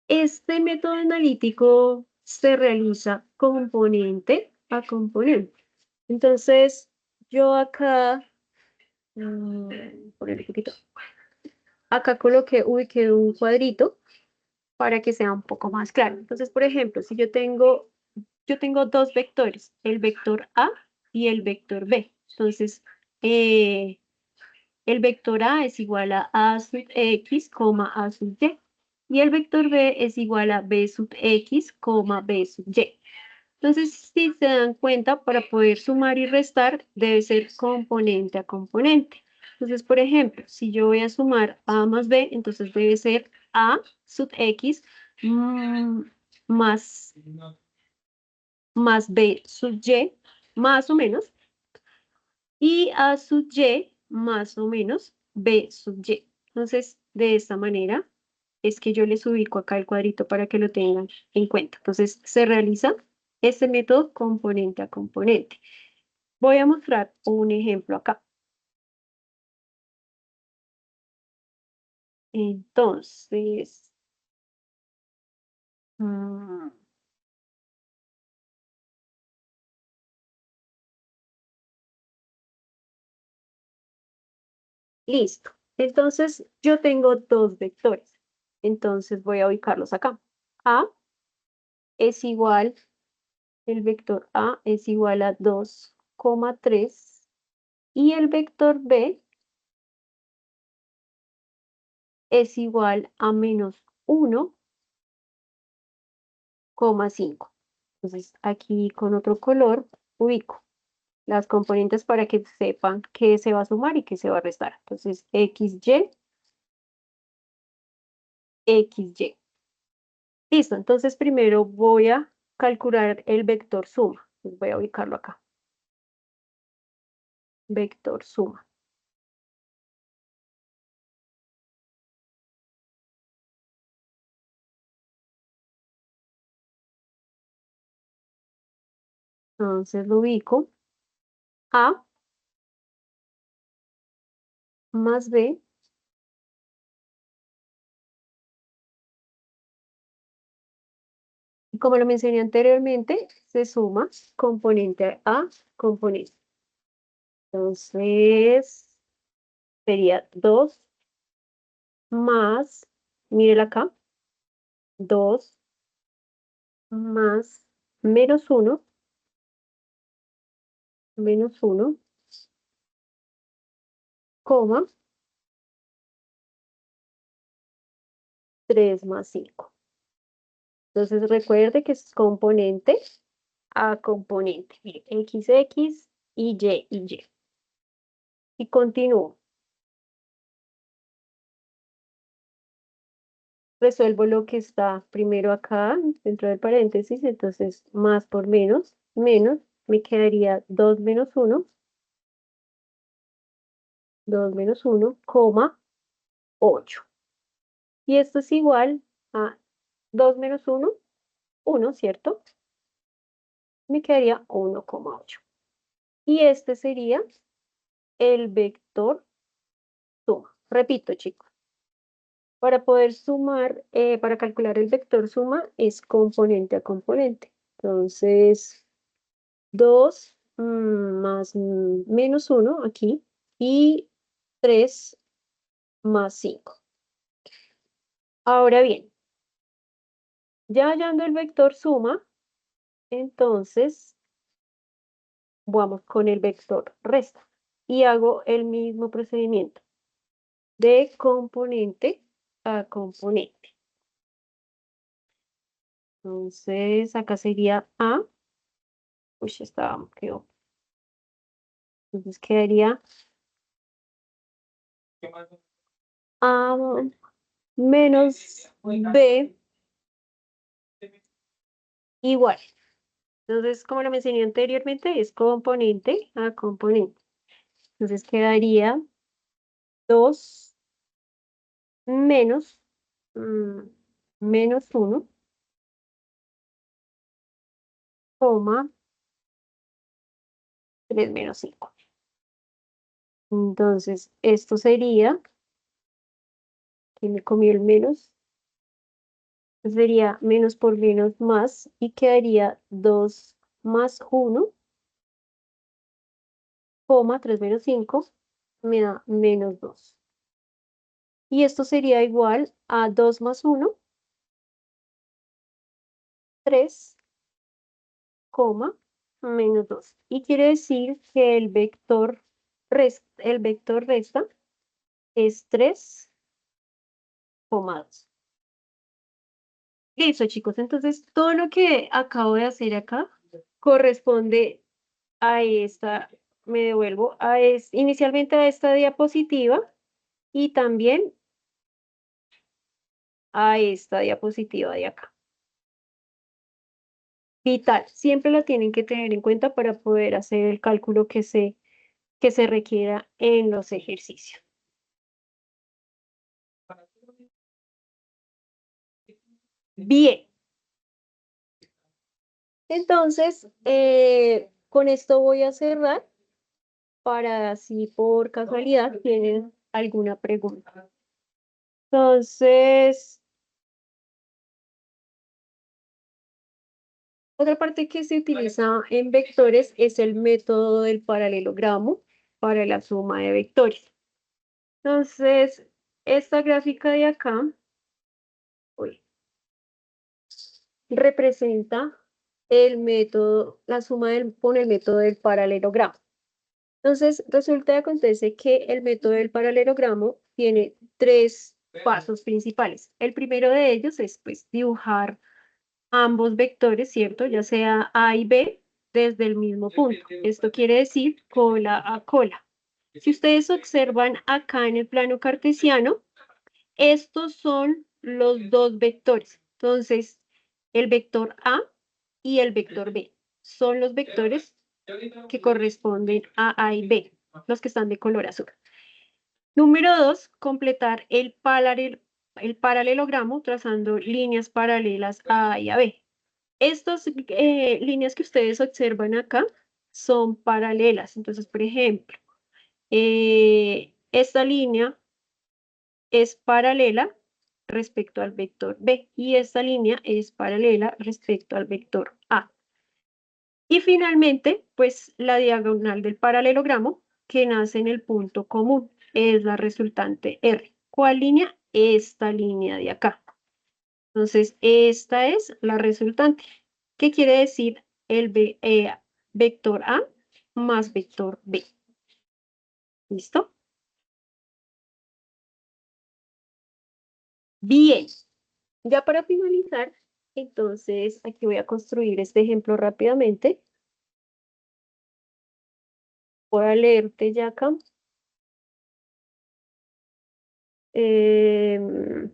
Este método analítico se realiza componente a componente. Entonces, yo acá, poner un poquito, acá ubiqué un cuadrito para que sea un poco más claro. Entonces, por ejemplo, si yo tengo dos vectores, el vector A y el vector B. Entonces, el vector A es igual a sub X, A sub Y. Y el vector B es igual a B sub X, B sub Y. Entonces, si se dan cuenta, para poder sumar y restar, debe ser componente a componente. Entonces, por ejemplo, si yo voy a sumar A más B, entonces debe ser A sub X más B sub y, más o menos, y A sub y más o menos B sub y. Entonces, de esta manera es que yo les ubico acá el cuadrito para que lo tengan en cuenta. Entonces, se realiza este método componente a componente. Voy a mostrar un ejemplo acá. Entonces, listo. Entonces, yo tengo dos vectores. Entonces, voy a ubicarlos acá. A es igual, el vector A es igual a 2,3 y el vector B es igual a menos 1,5. Entonces, aquí con otro color ubico las componentes para que sepan qué se va a sumar y qué se va a restar. Entonces, XY, XY. Listo, entonces primero voy a calcular el vector suma. Voy a ubicarlo acá. Vector suma. Entonces lo ubico. A más B y como lo mencioné anteriormente, se suma componente a componente. Entonces sería 2 más, mírela acá, 2 más menos 1, coma, 3 más 5. Entonces recuerde que es componente a componente. Mire, XX y Y y Y. Y continúo. Resuelvo lo que está primero acá, dentro del paréntesis, entonces más por menos, me quedaría 2 menos 1, coma 8. Y esto es igual a 2 menos 1, 1, ¿cierto? Me quedaría 1,8. Y este sería el vector suma. Repito, chicos. Para poder sumar, para calcular el vector suma es componente a componente. Entonces, 2 más menos 1 aquí y 3 más 5. Ahora bien, ya hallando el vector suma, entonces vamos con el vector resta y hago el mismo procedimiento de componente a componente. Entonces, acá sería A. Uy, quedó. Entonces quedaría A menos B igual. Entonces, como lo mencioné anteriormente, es componente a componente. Entonces quedaría 2 menos, menos 1, coma 3 menos 5. Entonces, esto sería, que me comió el menos, sería menos por menos más y quedaría 2 más 1, coma 3 menos 5, me da menos 2. Y esto sería igual a 2 más 1, 3, coma, menos 2. Y quiere decir que el vector resta es 3,2. Listo, chicos. Entonces, todo lo que acabo de hacer acá corresponde a esta, me devuelvo, inicialmente a esta diapositiva y también a esta diapositiva de acá. vital. Siempre la tienen que tener en cuenta para poder hacer el cálculo que se requiera en los ejercicios. Bien. Entonces, con esto voy a cerrar para si por casualidad tienen alguna pregunta. Entonces, otra parte que se utiliza en vectores es el método del paralelogramo para la suma de vectores. Entonces, esta gráfica de acá uy, representa el método, la suma con el método del paralelogramo. Entonces, resulta y acontece que el método del paralelogramo tiene tres pasos principales. El primero de ellos es pues, dibujar ambos vectores, ¿cierto? Ya sea A y B desde el mismo punto. Esto quiere decir cola a cola. Si ustedes observan acá en el plano cartesiano, estos son los dos vectores. Entonces, el vector A y el vector B son los vectores que corresponden a A y B, los que están de color azul. Número 2, completar el paralelogramo trazando líneas paralelas a A y a B. Estas líneas que ustedes observan acá son paralelas. Entonces, por ejemplo, esta línea es paralela respecto al vector B y esta línea es paralela respecto al vector A. Y finalmente, pues la diagonal del paralelogramo que nace en el punto común es la resultante R. ¿Cuál línea? Esta línea de acá. Entonces, esta es la resultante. ¿Qué quiere decir el vector A más vector B? ¿Listo? Bien. Ya para finalizar, entonces aquí voy a construir este ejemplo rápidamente. Voy a leerte ya acá. Em,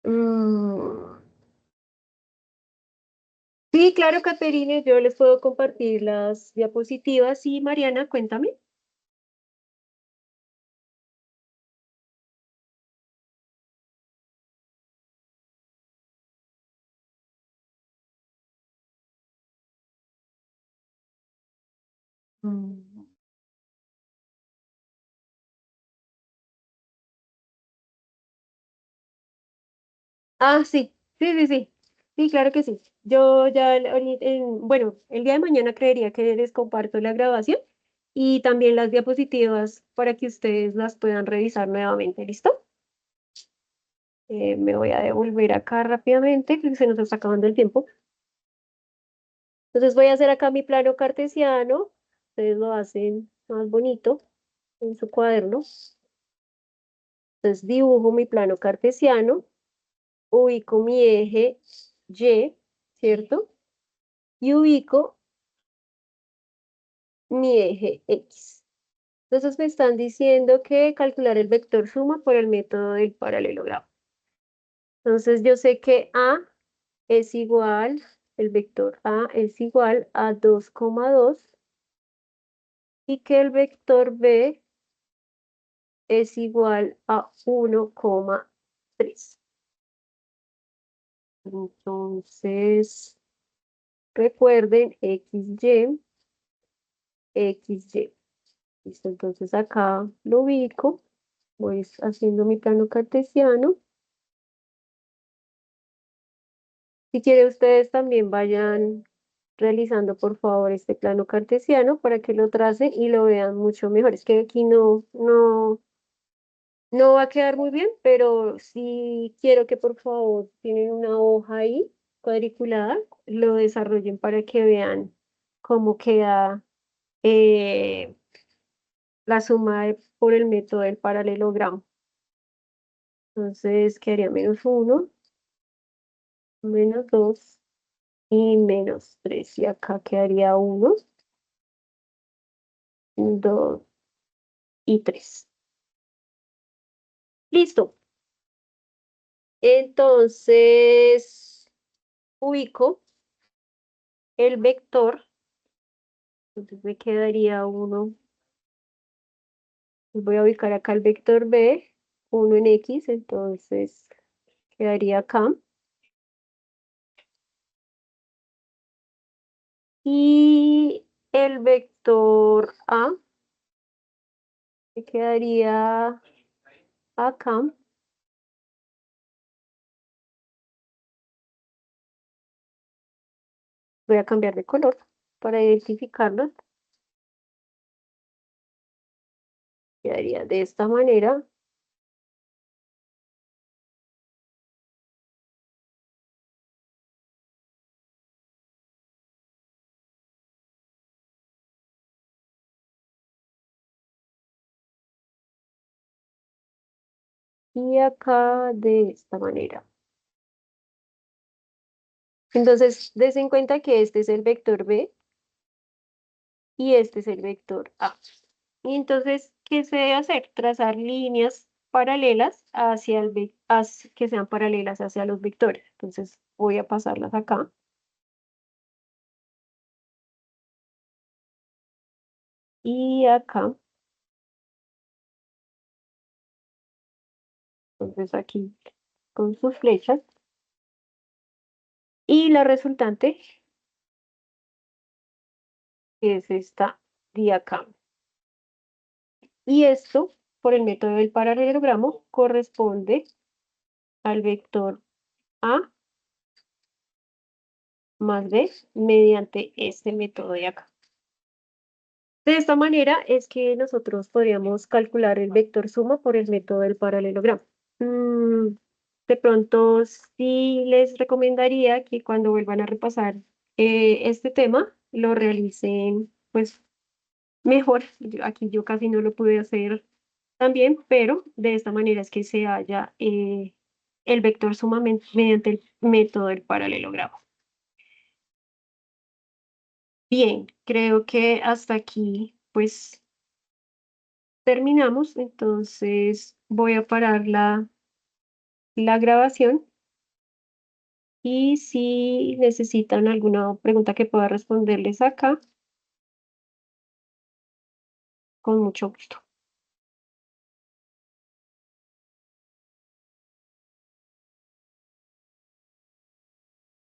mm, sí, claro, Caterine, yo les puedo compartir las diapositivas. Y Mariana, cuéntame. Mm. Ah, sí, sí, sí, sí. Sí, claro que sí. Yo ya, bueno, el día de mañana creería que les comparto la grabación y también las diapositivas para que ustedes las puedan revisar nuevamente. ¿Listo? Me voy a devolver acá rápidamente, que se nos está acabando el tiempo. Entonces voy a hacer acá mi plano cartesiano. Ustedes lo hacen más bonito en su cuaderno. Entonces dibujo mi plano cartesiano, ubico mi eje Y, ¿cierto? Y ubico mi eje X. Entonces me están diciendo que calcular el vector suma por el método del paralelogramo. Entonces yo sé que A es igual, el vector A es igual a 2,2 y que el vector B es igual a 1,3. Entonces, recuerden XY, XY. Listo, entonces acá lo ubico, voy haciendo mi plano cartesiano. Si quieren ustedes también vayan realizando por favor este plano cartesiano para que lo tracen y lo vean mucho mejor. Es que aquí no va a quedar muy bien, pero sí quiero que por favor tienen una hoja ahí cuadriculada, lo desarrollen para que vean cómo queda eh, la suma por el método del paralelogramo. Entonces quedaría -1, -2 y -3. Y acá quedaría 1, 2 y 3. Listo. Entonces, ubico el vector. Entonces me quedaría uno. Voy a ubicar acá el vector B, 1 en X, entonces quedaría acá. Y el vector A me quedaría acá. Voy a cambiar de color para identificarlo. Quedaría de esta manera. Y acá de esta manera. Entonces, des en cuenta que este es el vector B y este es el vector A. Y entonces, ¿qué se debe hacer? Trazar líneas paralelas hacia que sean paralelas hacia los vectores. Entonces, voy a pasarlas acá. Y acá. Entonces, aquí con sus flechas. Y la resultante es esta de acá. Y esto, por el método del paralelogramo, corresponde al vector A más B mediante este método de acá. De esta manera es que nosotros podríamos calcular el vector suma por el método del paralelogramo. De pronto, sí les recomendaría que cuando vuelvan a repasar este tema, lo realicen pues mejor. Aquí yo casi no lo pude hacer tan bien, pero de esta manera es que se halla el vector suma mediante el método del paralelogramo. Bien, creo que hasta aquí pues terminamos, entonces voy a parar la grabación y si necesitan alguna pregunta que pueda responderles acá, con mucho gusto.